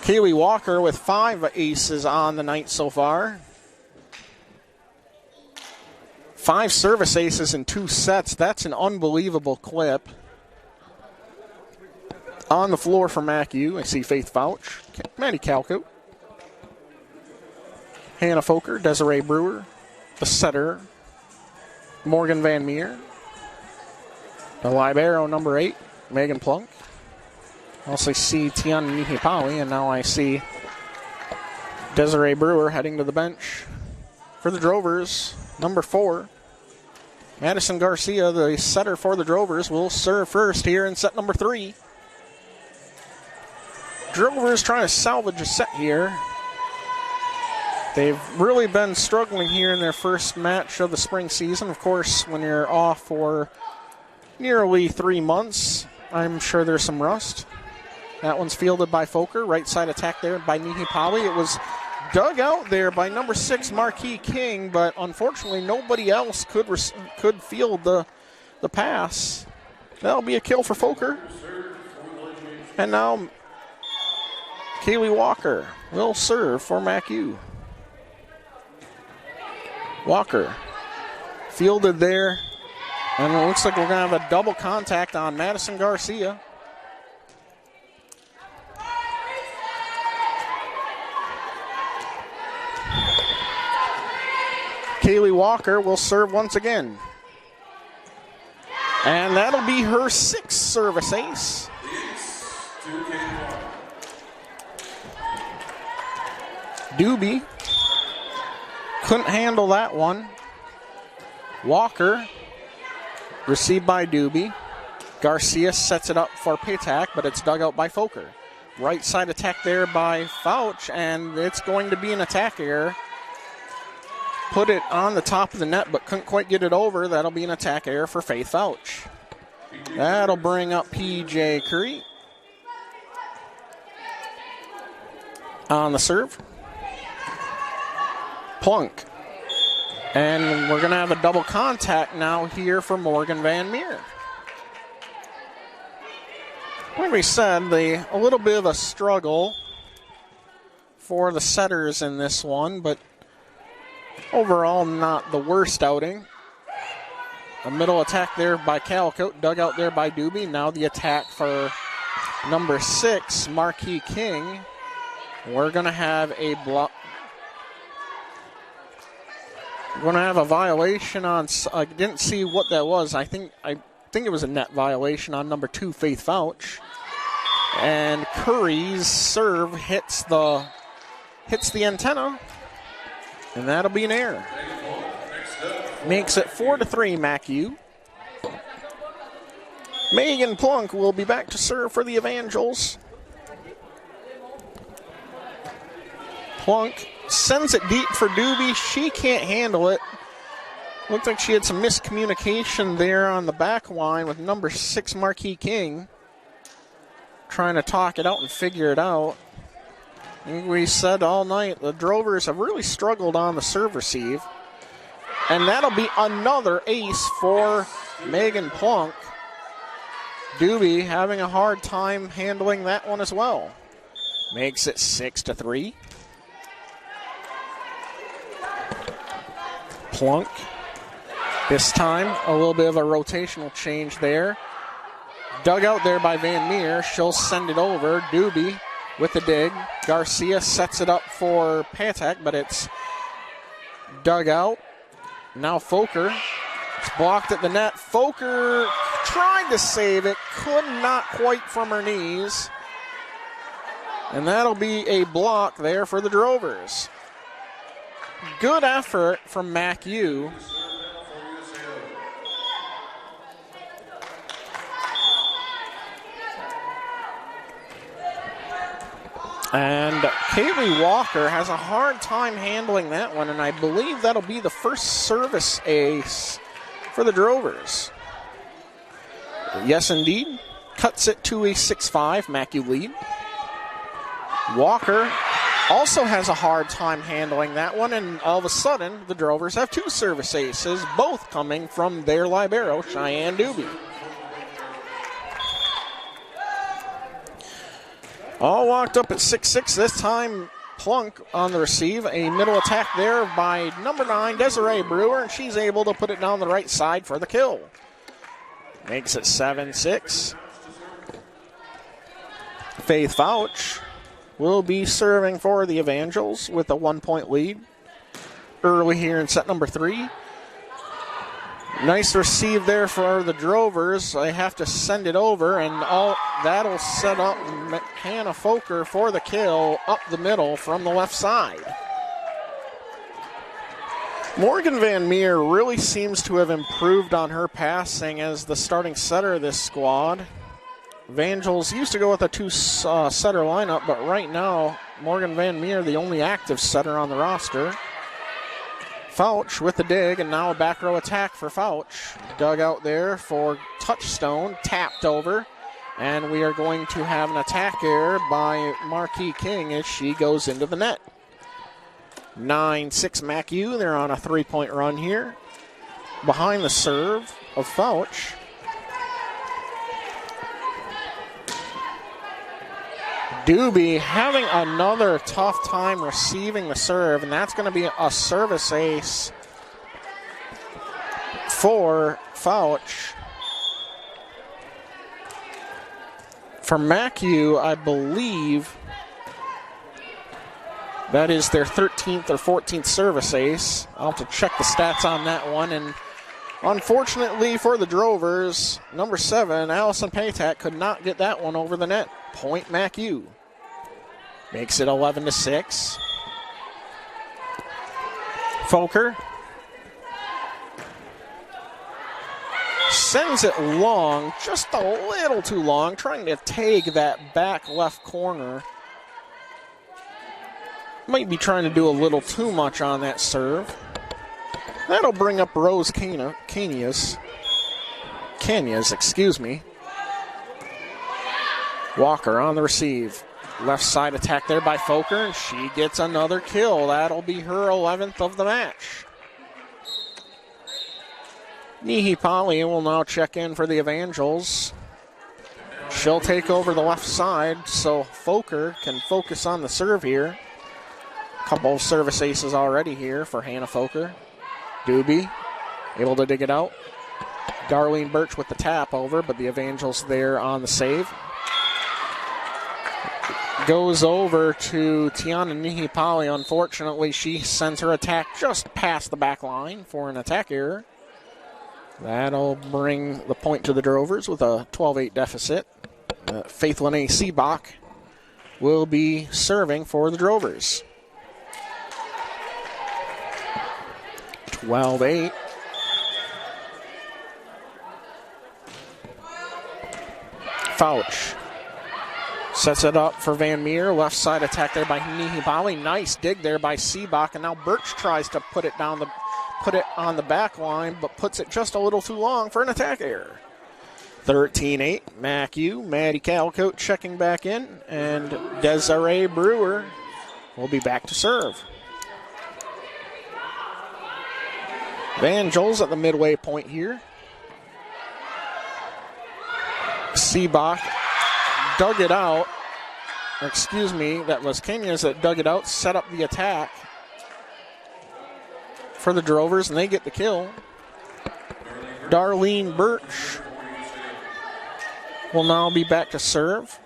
Kaylee Walker with 5 aces on the night so far. 5 service aces in 2 sets. That's an unbelievable clip. On the floor for MACU, I see Faith Fouch, Maddie Calco, Hannah Folker, Desiree Brewer, the setter, Morgan Van Meer, the libero, number 8, Megan Plunk. I also see Tiana Nihipawi, and now I see Desiree Brewer heading to the bench. For the Drovers, number 4, Madison Garcia, the setter for the Drovers, will serve first here in set number 3. Drovers trying to salvage a set here. They've really been struggling here in their first match of the spring season. Of course, when you're off for nearly 3 months, I'm sure there's some rust. That one's fielded by Folker. Right side attack there by Nihipawi. It was dug out there by number 6, Marquis King, but unfortunately nobody else could field the pass. That'll be a kill for Folker. And now Kaylee Walker will serve for MACU. Walker fielded there, and it looks like we're going to have a double contact on Madison Garcia. Kaylee Walker will serve once again. And that'll be her 6th service ace. Doobie couldn't handle that one. Walker received by Doobie. Garcia sets it up for Patak, but it's dug out by Folker. Right side attack there by Fouch, and it's going to be an attack error. Put it on the top of the net, but couldn't quite get it over. That'll be an attack error for Faith Fouch. That'll bring up PJ Curry on the serve. Plunk. And we're going to have a double contact now here for Morgan Van Meer. Like we said, a little bit of a struggle for the setters in this one, but overall not the worst outing. A middle attack there by Calicote, dug out there by Doobie. Now the attack for number 6, Marquis King. We're going to have a block. We're going to have a violation on. I didn't see what that was. I think it was a net violation on number 2, Faith Fouch. And Curry's serve hits the antenna, and that'll be an error. Makes it 4-3 MACU. Megan Plunk will be back to serve for the Evangels. Plunk sends it deep for Doobie. She can't handle it. Looked like she had some miscommunication there on the back line with number 6, Marquis King. Trying to talk it out and figure it out. And we said all night the Drovers have really struggled on the serve receive. And that'll be another ace for Megan Plunk. Doobie having a hard time handling that one as well. Makes it 6-3. Plunk. This time, a little bit of a rotational change there. Dug out there by Van Meer. She'll send it over. Doobie with the dig. Garcia sets it up for Patak, but it's dug out. Now Folker. It's blocked at the net. Folker tried to save it. Could not quite from her knees. And that'll be a block there for the Drovers. Good effort from MACU. And Kaylee Walker has a hard time handling that one, and I believe that'll be the first service ace for the Drovers. Yes, indeed. Cuts it to a 6-5 MACU lead. Walker also has a hard time handling that one, and all of a sudden, the Drovers have two service aces, both coming from their libero, Cheyenne Doobie. All locked up at 6-6. This time, Plunk on the receive. A middle attack there by number 9, Desiree Brewer, and she's able to put it down the right side for the kill. Makes it 7-6. Faith Fouch will be serving for the Evangels with a 1-point lead early here in set number 3. Nice receive there for the Drovers. They have to send it over, and all that'll set up Hannah Foker for the kill up the middle from the left side. Morgan Van Meer really seems to have improved on her passing as the starting setter of this squad. Evangels used to go with a two-setter lineup, but right now, Morgan Van Meer, the only active setter on the roster. Fouch with the dig, and now a back row attack for Fouch. Dug out there for Touchstone, tapped over, and we are going to have an attack error by Marquis King as she goes into the net. 9-6 MACU, they're on a 3-point run here. Behind the serve of Fouch. Doobie having another tough time receiving the serve, and that's going to be a service ace for Fouch. For MACU, I believe that is their 13th or 14th service ace. I'll have to check the stats on that one, and unfortunately for the Drovers, number 7, Allison Paytak, could not get that one over the net. Point MACU. Makes it 11-6. Foker sends it long, just a little too long, trying to tag that back left corner. Might be trying to do a little too much on that serve. That'll bring up Rose Canyas, excuse me. Walker on the receive. Left side attack there by Foker, and she gets another kill. That'll be her 11th of the match. Nihi Pali will now check in for the Evangels. She'll take over the left side, so Foker can focus on the serve here. Couple of service aces already here for Hannah Foker. Doobie able to dig it out. Darlene Birch with the tap over, but the Evangels there on the save. Goes over to Tiana Nihipali. Unfortunately, she sends her attack just past the back line for an attack error. That'll bring the point to the Drovers with a 12-8 deficit. Faith Lene Seabach will be serving for the Drovers. 12-8. Fouch sets it up for Van Meer. Left side attack there by Nihibali. Nice dig there by Seabach, and now Birch tries to put it on the back line, but puts it just a little too long for an attack error. 13-8 MACU. Maddie Calcote checking back in, and Desiree Brewer will be back to serve. Evangels at the midway point here. Seabach dug it out. Excuse me, that was Kenyas that dug it out, set up the attack for the Drovers, and they get the kill. Darlene Birch will now be back to serve.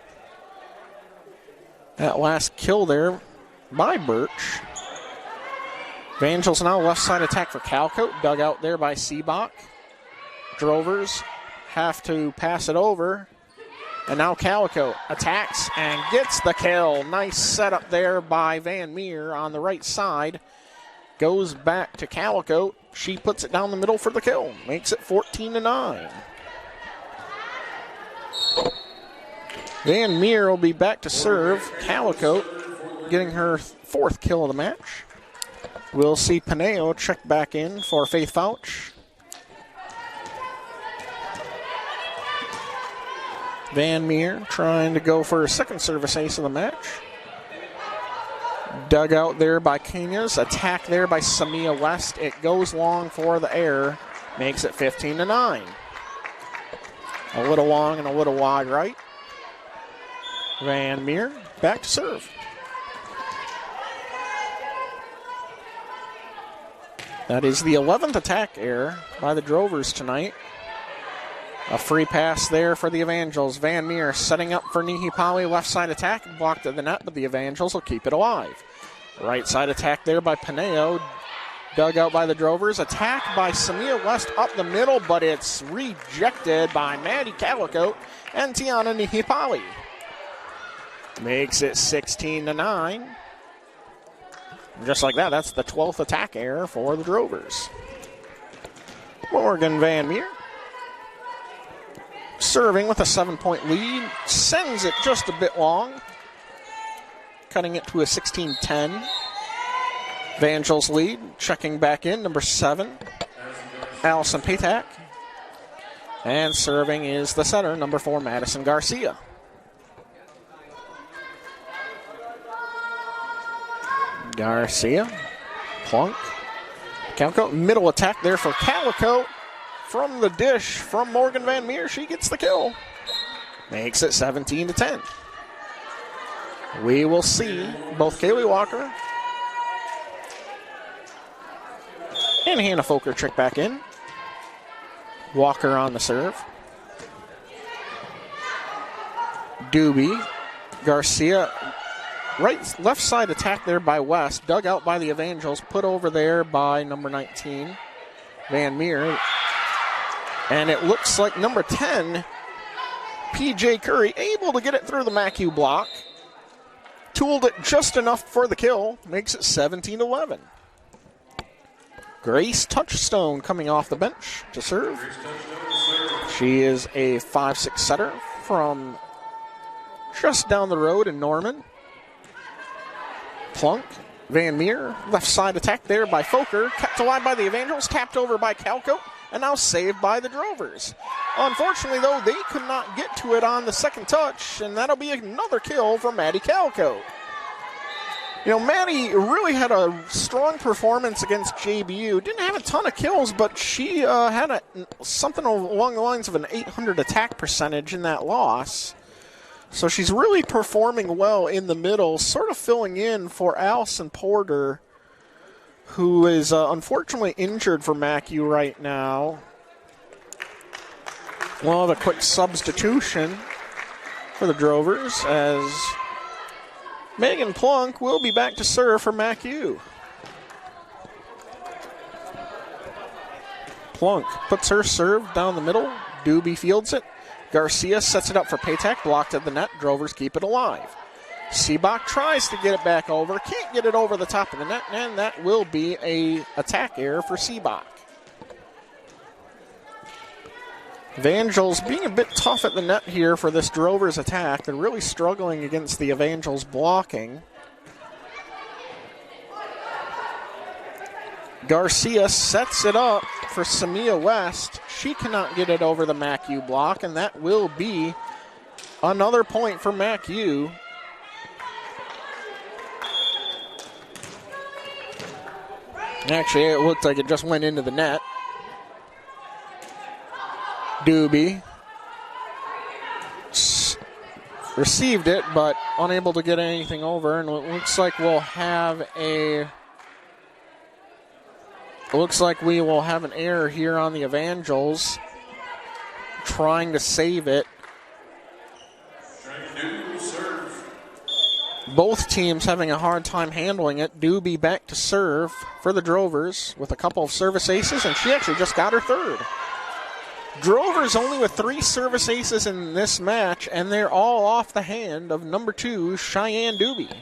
That last kill there by Birch. Evangels now left side attack for Calcote, dug out there by Seabach. Drovers have to pass it over. And now Calico attacks and gets the kill. Nice setup there by Van Meer on the right side. Goes back to Calico. She puts it down the middle for the kill. Makes it 14-9. Van Meer will be back to serve. Calico getting her 4th kill of the match. We'll see Pineo check back in for Faith Fouch. Van Meer trying to go for her 2nd service ace of the match. Dug out there by Cañas. Attack there by Samia West. It goes long for the error. Makes it 15-9. A little long and a little wide right. Van Meer back to serve. That is the 11th attack error by the Drovers tonight. A free pass there for the Evangels. Van Meer setting up for Nihipali. Left side attack, blocked at the net, but the Evangels will keep it alive. Right side attack there by Pineo. Dug out by the Drovers. Attack by Samia West up the middle, but it's rejected by Maddie Calico and Tiana Nihipali. Makes it 16-9. Just like that, that's the 12th attack error for the Drovers. Morgan Van Meer serving with a 7-point lead. Sends it just a bit long, cutting it to a 16-10. Evangels lead. Checking back in, number 7, Allison Patak. And serving is the setter, number 4, Madison Garcia. Garcia, Plunk, Calico, middle attack there for Calico. From the dish from Morgan Van Meer, she gets the kill. Makes it 17-10. We will see both Kaylee Walker and Hannah Folker check back in. Walker on the serve. Doobie, Garcia. Left side attack there by West. Dug out by the Evangels. Put over there by number 19, Van Meer. And it looks like number 10, PJ Curry, able to get it through the MACU block. Tooled it just enough for the kill. Makes it 17-11. Grace Touchstone coming off the bench to serve. She is a 5'6" setter from just down the road in Norman. Plunk, Van Meer, left side attack there by Folker, kept alive by the Evangels, tapped over by Calco, and now saved by the Drovers. Unfortunately, though, they could not get to it on the second touch, and that'll be another kill for Maddie Calco. You know, Maddie really had a strong performance against JBU. Didn't have a ton of kills, but she had something along the lines of an 800 attack percentage in that loss. So she's really performing well in the middle, sort of filling in for Allison Porter, who is unfortunately injured for MACU right now. Well, the quick substitution for the Drovers as Megan Plunk will be back to serve for MACU. Plunk puts her serve down the middle. Doobie fields it. Garcia sets it up for Patak, blocked at the net. Drovers keep it alive. Seabach tries to get it back over, can't get it over the top of the net, and that will be a attack error for Seabach. Evangels being a bit tough at the net here for this Drovers attack. They're really struggling against the Evangels blocking. Garcia sets it up for Samia West. She cannot get it over the MACU block, and that will be another point for MACU. Actually, it looked like it just went into the net. Doobie received it, but unable to get anything over, and it looks like we'll have a... Looks like we will have an error here on the Evangels, trying to save it. Both teams having a hard time handling it. Doobie back to serve for the Drovers with a couple of service aces, and she actually just got her third. Drovers only with 3 service aces in this match, and they're all off the hand of number 2, Cheyenne Doobie.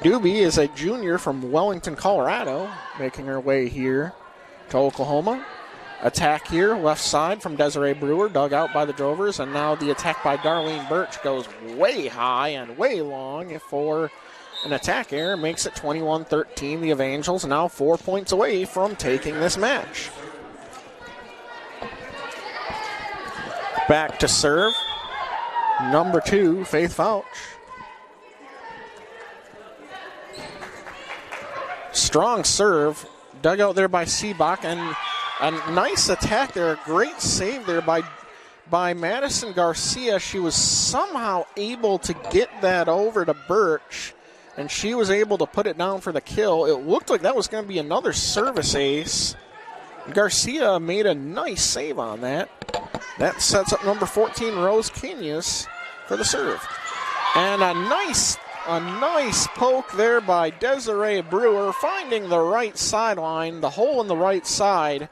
Doobie is a junior from Wellington, Colorado, making her way here to Oklahoma. attack here, left side from Desiree Brewer, dug out by the Drovers, and now the attack by Darlene Birch goes way high and way long for an attack error, makes it 21-13. The Evangels now 4 points away from taking this match. Back to serve, number 2, Faith Fouch. Strong serve, dug out there by Seebach, and a nice attack there, a great save there by Madison Garcia. She was somehow able to get that over to Birch, and she was able to put it down for the kill. It looked like that was going to be another service ace. Garcia made a nice save on that. That sets up number 14, Rose Cañas, for the serve. And a nice poke there by Desiree Brewer, finding the right sideline, the hole in the right side.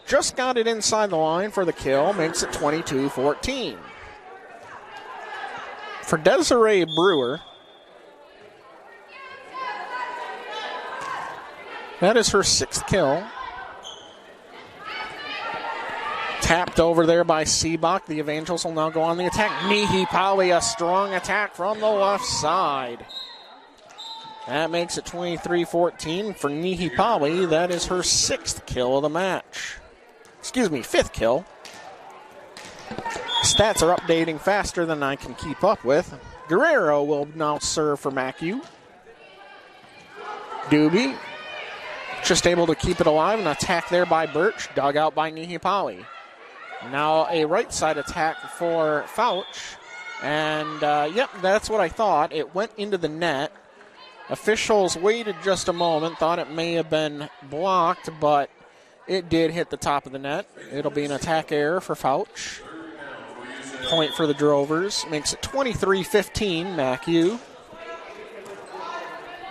Just got it inside the line for the kill, makes it 22-14. For Desiree Brewer, that is her 6th kill. Tapped over there by Seebach. The Evangels will now go on the attack. Nihi Pali, a strong attack from the left side. That makes it 23-14 for Nihi Pali. That is her 6th kill of the match. Excuse me, 5th kill. Stats are updating faster than I can keep up with. Guerrero will now serve for MACU. Doobie just able to keep it alive. An attack there by Birch, dug out by Nihi Pali. Now a right side attack for Fouch. And, yep, that's what I thought. It went into the net. Officials waited just a moment, thought it may have been blocked, but it did hit the top of the net. It'll be an attack error for Fouch. Point for the Drovers. Makes it 23-15, MACU.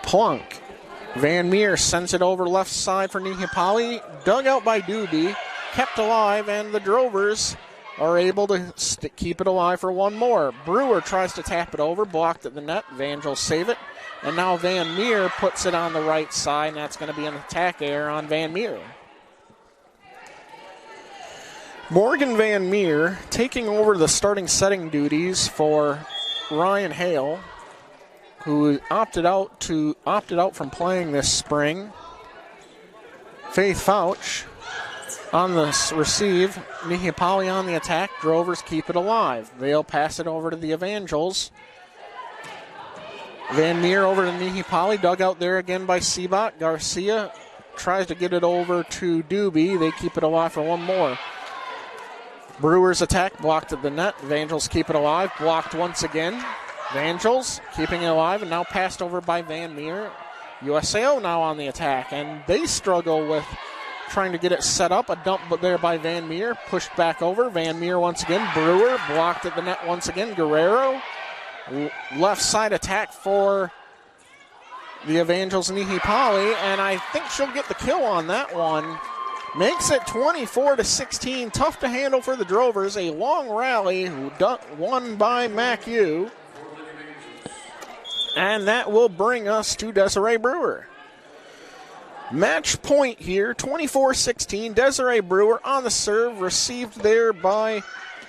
Plunk. Van Meer sends it over left side for Nihi Pali. Dug out by Doobie. Kept alive, and the Drovers are able to keep it alive for one more. Brewer tries to tap it over, blocked at the net. Evangels save it. And now Van Meer puts it on the right side, and that's going to be an attack error on Van Meer. Morgan Van Meer taking over the starting setting duties for Ryan Hale, who opted out from playing this spring. Faith Fouch on the receive. Nihi Pali on the attack. Drovers keep it alive. They'll pass it over to the Evangels. Van Meer over to Nihi Pali. Dug out there again by Seabot. Garcia tries to get it over to Doobie. They keep it alive for one more. Brewers attack, blocked at the net. Evangels keep it alive, blocked once again. Evangels keeping it alive, and now passed over by Van Meer. USAO now on the attack, and they struggle with trying to get it set up. A dump there by Van Meer, pushed back over. Van Meer once again. Brewer blocked at the net once again. Guerrero, left side attack for the Evangels, Nihi Pali, and I think she'll get the kill on that one. Makes it 24-16. Tough to handle for the Drovers. A long rally won by MACU. And that will bring us to Desiree Brewer. Match point here, 24-16. Desiree Brewer on the serve, received there by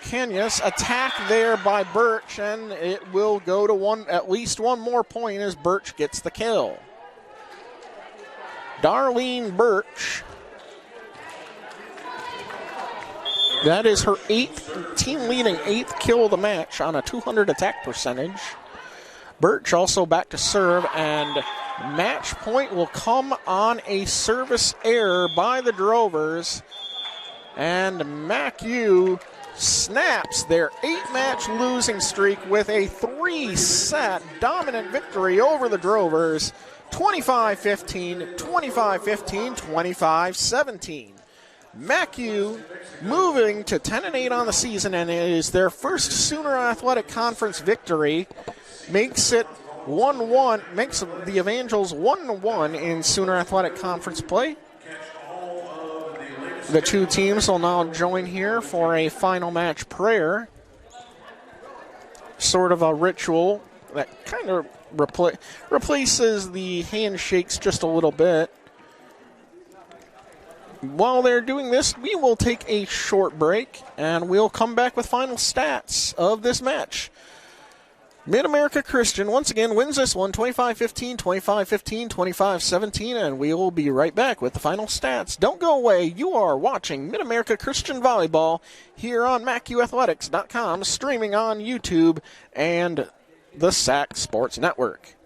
Cañas. Attack there by Birch, and it will go to at least one more point as Birch gets the kill. Darlene Birch. That is her team-leading 8th kill of the match on a 200 attack percentage. Birch also back to serve, and match point will come on a service error by the Drovers. And MACU snaps their 8-match losing streak with a 3-set dominant victory over the Drovers. 25-15, 25-15, 25-17. MACU moving to 10-8 on the season, and it is their first Sooner Athletic Conference victory. Makes it 1-1, makes the Evangels 1-1 in Sooner Athletic Conference play. The two teams will now join here for a final match prayer. Sort of a ritual that kind of replaces the handshakes just a little bit. While they're doing this, we will take a short break, and we'll come back with final stats of this match. Mid-America Christian, once again, wins this one 25-15, 25-15, 25-17, and we will be right back with the final stats. Don't go away. You are watching Mid-America Christian Volleyball here on MACUathletics.com, streaming on YouTube and the SAC Sports Network.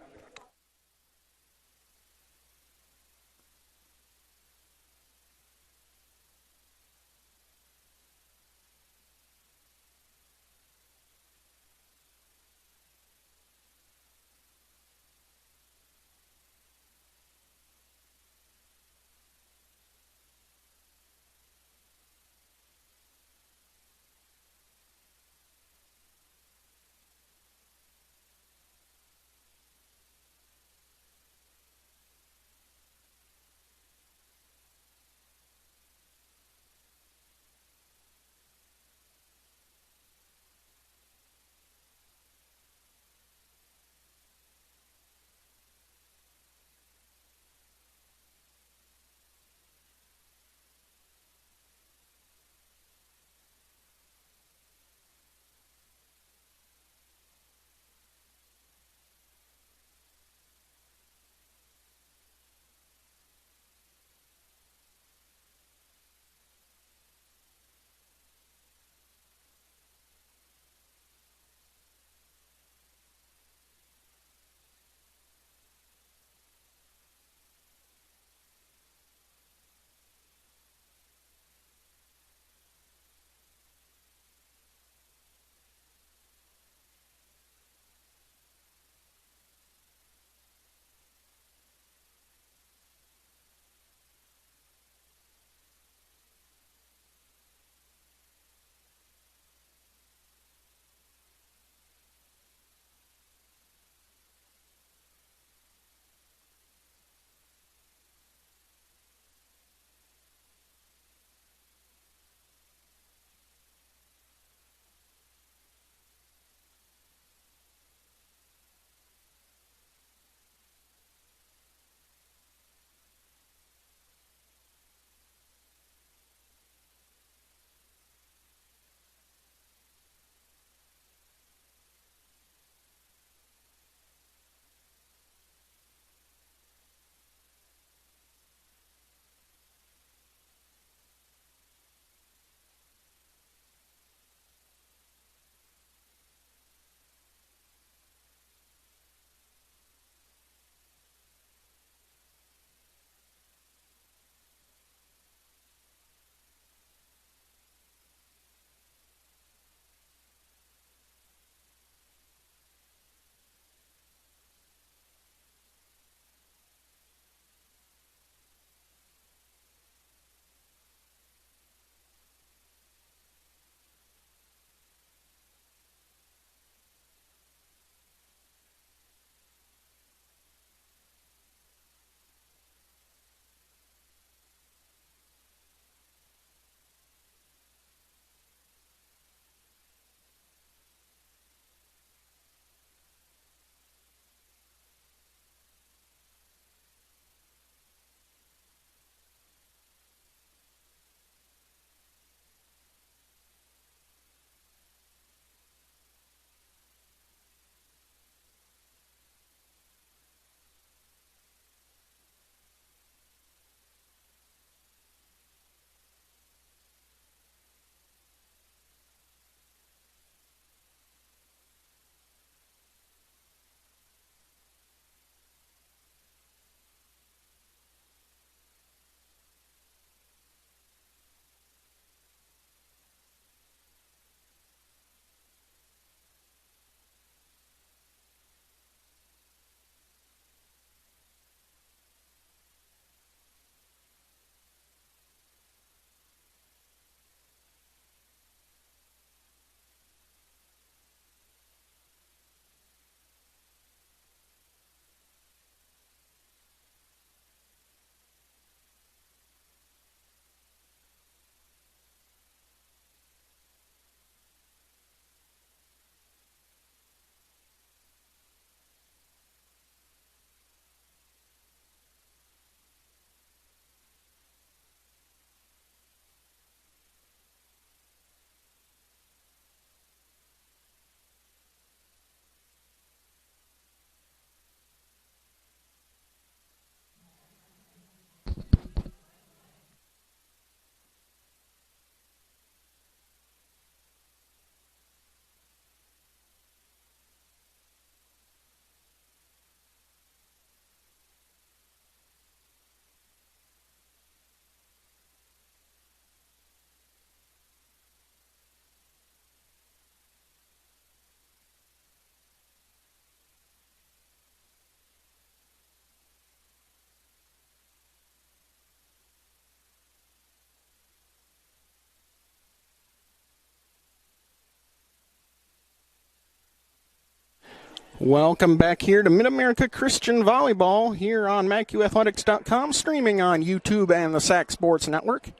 Welcome back here to Mid-America Christian Volleyball here on MACUathletics.com, streaming on YouTube and the SAC Sports Network.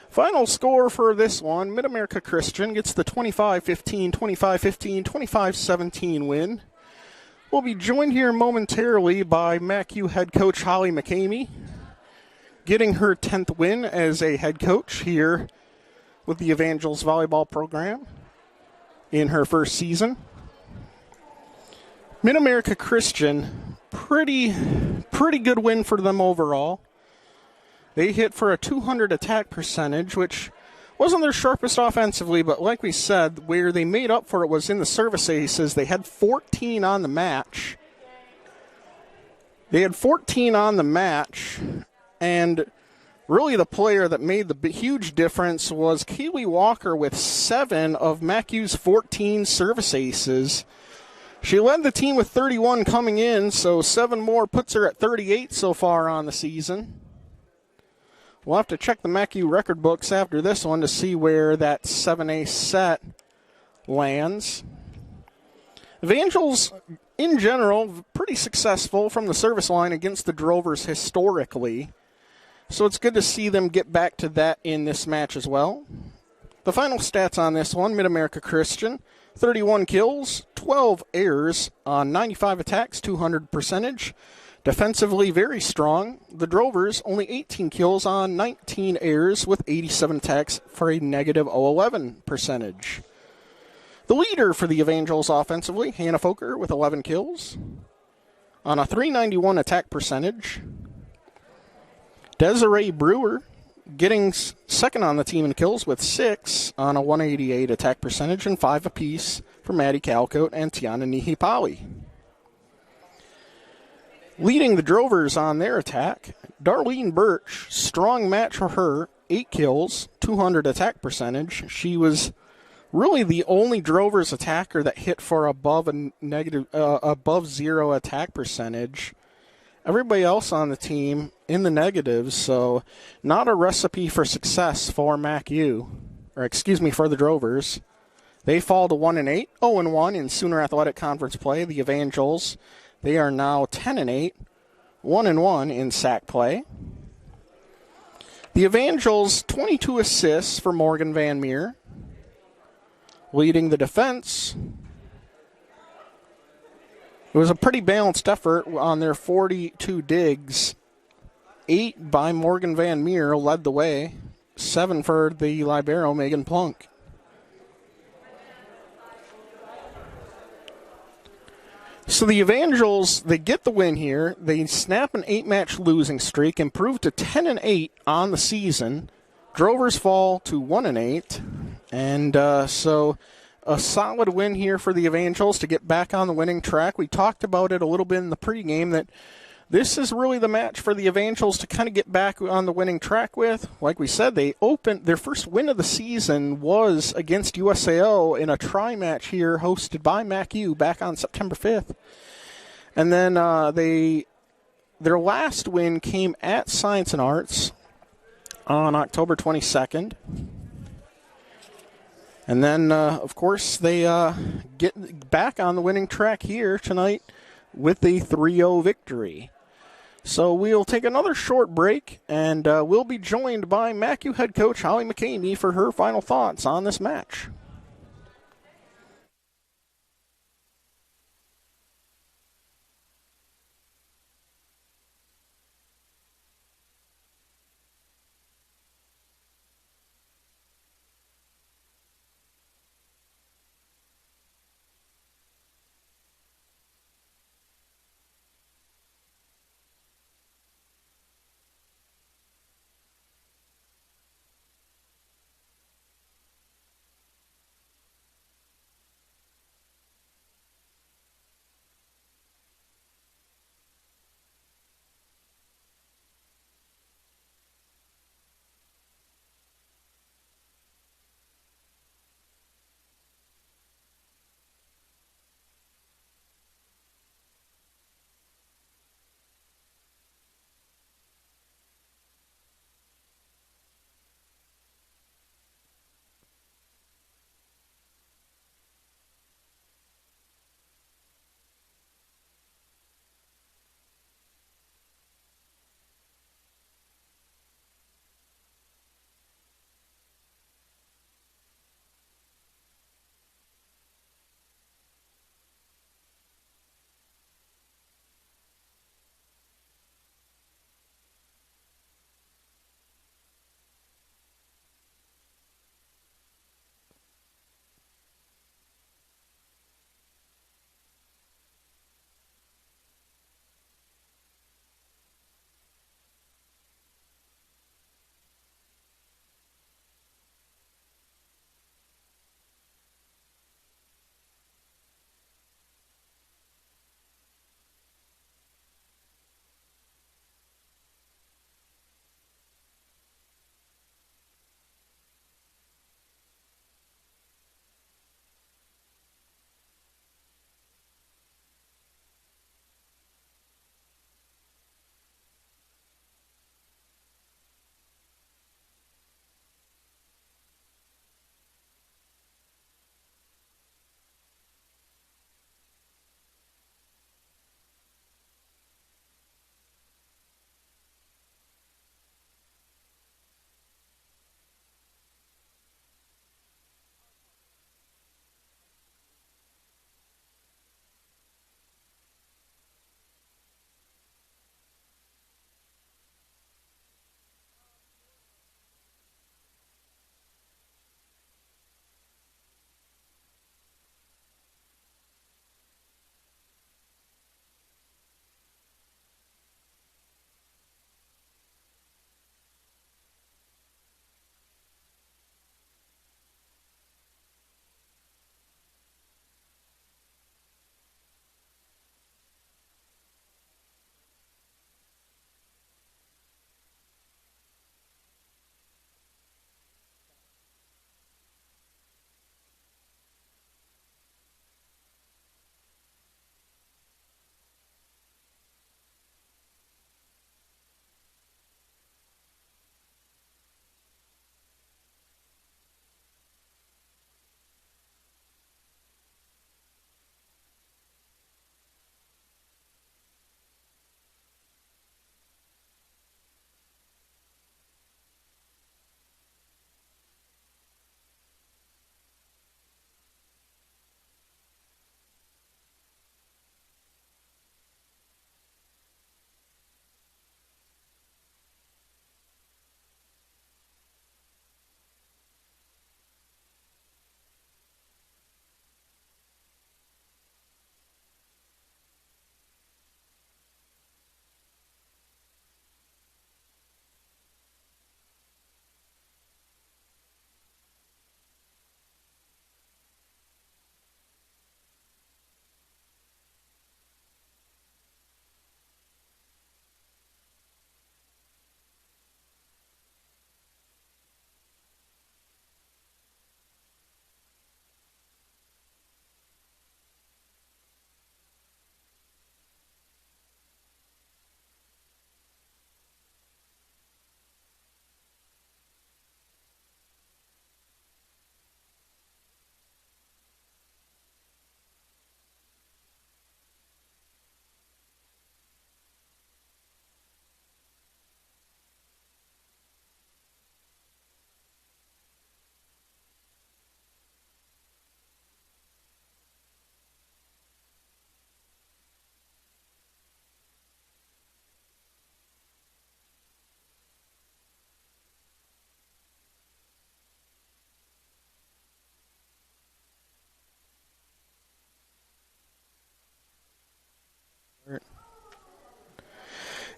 Final score for this one, Mid-America Christian gets the 25-15, 25-15, 25-17 win. We'll be joined here momentarily by MACU head coach Holly McCamey, getting her 10th win as a head coach here with the Evangels volleyball program in her first season. Mid-America Christian, pretty good win for them overall. They hit for a 200 attack percentage, which wasn't their sharpest offensively, but like we said, where they made up for it was in the service aces. They had 14 on the match. And really the player that made the huge difference was Kaylee Walker with 7 of MACU's 14 service aces. She led the team with 31 coming in, so 7 more puts her at 38 so far on the season. We'll have to check the MACU record books after this one to see where that 7-ace set lands. Evangels, in general, pretty successful from the service line against the Drovers historically, so it's good to see them get back to that in this match as well. The final stats on this one, Mid-America Christian, 31 kills, 12 errors on 95 attacks, 200 percentage. Defensively very strong. The Drovers only 18 kills on 19 errors with 87 attacks for a negative 011 percentage. The leader for the Evangels offensively, Hannah Foker with 11 kills on a 391 attack percentage. Desiree Brewer getting second on the team in kills with 6 on a 188 attack percentage and 5 apiece for Maddie Calcote and Tiana Nihipali. Leading the Drovers on their attack, Darlene Birch, strong match for her, 8 kills, 200 attack percentage. She was really the only Drovers attacker that hit for above zero attack percentage. Everybody else on the team in the negatives, so not a recipe for success for MACU, for the Drovers. They fall to 1-8, 0-1 in Sooner Athletic Conference play. The Evangels, they are now 10-8, 1-1 in SAC play. The Evangels, 22 assists for Morgan Van Meer. Leading the defense, it was a pretty balanced effort on their 42 digs. 8 by Morgan Van Meer led the way. 7 for the libero, Megan Plunk. So the Evangels, they get the win here. They snap an 8-match losing streak, improve to 10-8 on the season. Drovers fall to 1-8. And so a solid win here for the Evangels to get back on the winning track. We talked about it a little bit in the pregame that this is really the match for the Evangels to kind of get back on the winning track with. Like we said, they opened their first win of the season was against USAO in a tri-match here hosted by MACU back on September 5th. And then their last win came at Science and Arts on October 22nd. And then, of course, they get back on the winning track here tonight with a 3-0 victory. So we'll take another short break, and we'll be joined by MACU head coach Holly McCamey for her final thoughts on this match.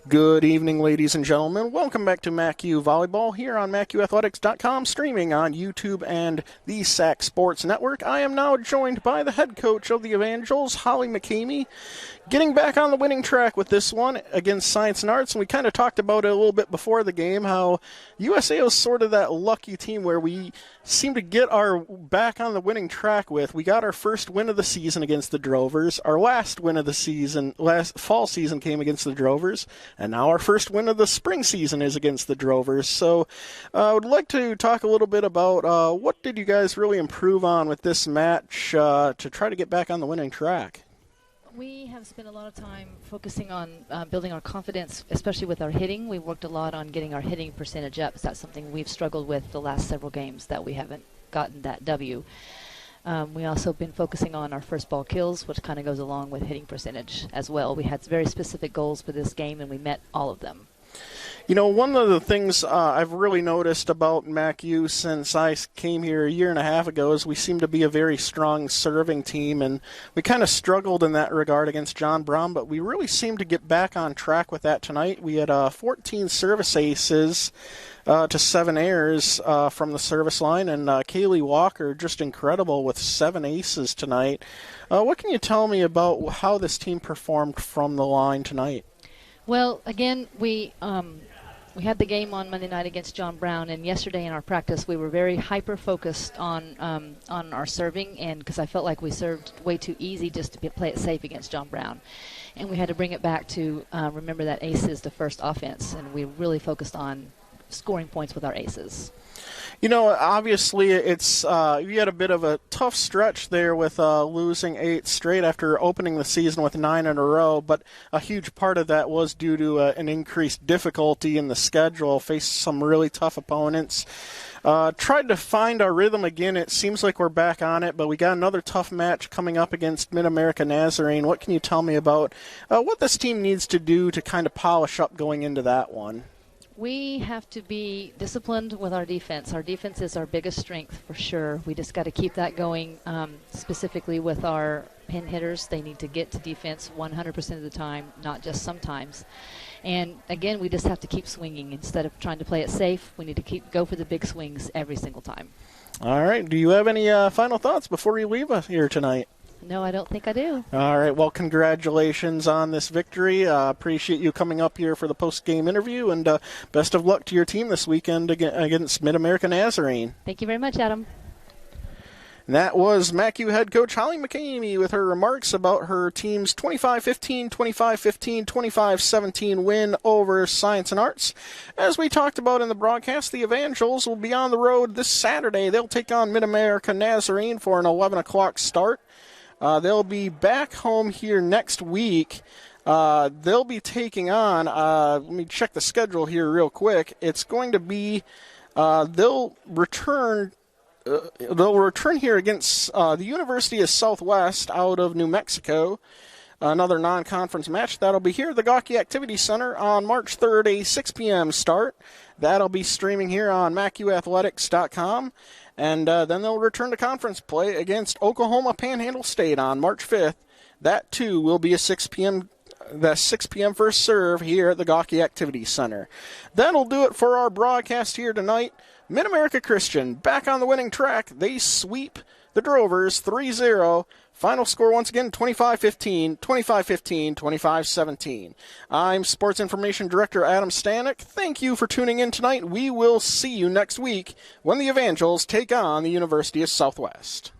Good evening, ladies and gentlemen. Welcome back to MACU Volleyball here on MACUathletics.com, streaming on YouTube and the SAC Sports Network. I am now joined by the head coach of the Evangels, Holly McCamey, getting back on the winning track with this one against Science and Arts. And we kind of talked about it a little bit before the game, how USA was sort of that lucky team where we seem to get our back on the winning track with. We got our first win of the season against the Drovers. Our last win of the season, last fall season, came against the Drovers. And now our first win of the spring season is against the Drovers. So I would like to talk a little bit about what did you guys really improve on with this match to try to get back on the winning track? We have spent a lot of time focusing on building our confidence, especially with our hitting. We worked a lot on getting our hitting percentage up. So that's something we've struggled with the last several games that we haven't gotten that W. We also been focusing on our first ball kills, which kind of goes along with hitting percentage as well. We had very specific goals for this game, and we met all of them. You know, one of the things I've really noticed about MACU since I came here a year and a half ago is we seem to be a very strong serving team, and we kind of struggled in that regard against John Brown, but we really seem to get back on track with that tonight. We had 14 service aces to 7 errors from the service line, and Kaylee Walker just incredible with 7 aces tonight. What can you tell me about how this team performed from the line tonight? Well, again, we had the game on Monday night against John Brown, and yesterday in our practice we were very hyper-focused on our serving, and because I felt like we served way too easy just to play it safe against John Brown. And we had to bring it back to remember that ace is the first offense, and we really focused on scoring points with our aces. You know, obviously, it's you had a bit of a tough stretch there with losing 8 straight after opening the season with 9 in a row, but a huge part of that was due to an increased difficulty in the schedule, faced some really tough opponents. Tried to find our rhythm again. It seems like we're back on it, but we got another tough match coming up against Mid-America Nazarene. What can you tell me about what this team needs to do to kind of polish up going into that one? We have to be disciplined with our defense. Our defense is our biggest strength for sure. We just got to keep that going, specifically with our pin hitters. They need to get to defense 100% of the time, not just sometimes. And again, we just have to keep swinging. Instead of trying to play it safe, we need to go for the big swings every single time. All right. Do you have any final thoughts before you leave us here tonight? No, I don't think I do. All right. Well, congratulations on this victory. Appreciate you coming up here for the post-game interview, and best of luck to your team this weekend against Mid-America Nazarene. Thank you very much, Adam. And that was MACU head coach Holly McCamey with her remarks about her team's 25-15, 25-15, 25-17 win over Science and Arts. As we talked about in the broadcast, the Evangels will be on the road this Saturday. They'll take on Mid-America Nazarene for an 11 o'clock start. They'll be back home here next week. They'll be taking on, let me check the schedule here real quick. It's going to be, they'll return here against the University of Southwest out of New Mexico. Another non-conference match. That'll be here at the Gawkey Activity Center on March 3rd, a 6 p.m. start. That'll be streaming here on MACUathletics.com. And then they'll return to conference play against Oklahoma Panhandle State on March 5th. That, too, will be a 6 p.m. first serve here at the Gawkey Activity Center. That'll do it for our broadcast here tonight. Mid-America Christian back on the winning track. They sweep the Drovers 3-0. Final score once again, 25-15, 25-15, 25-17. I'm Sports Information Director Adam Stanek. Thank you for tuning in tonight. We will see you next week when the Evangels take on the University of Southwest.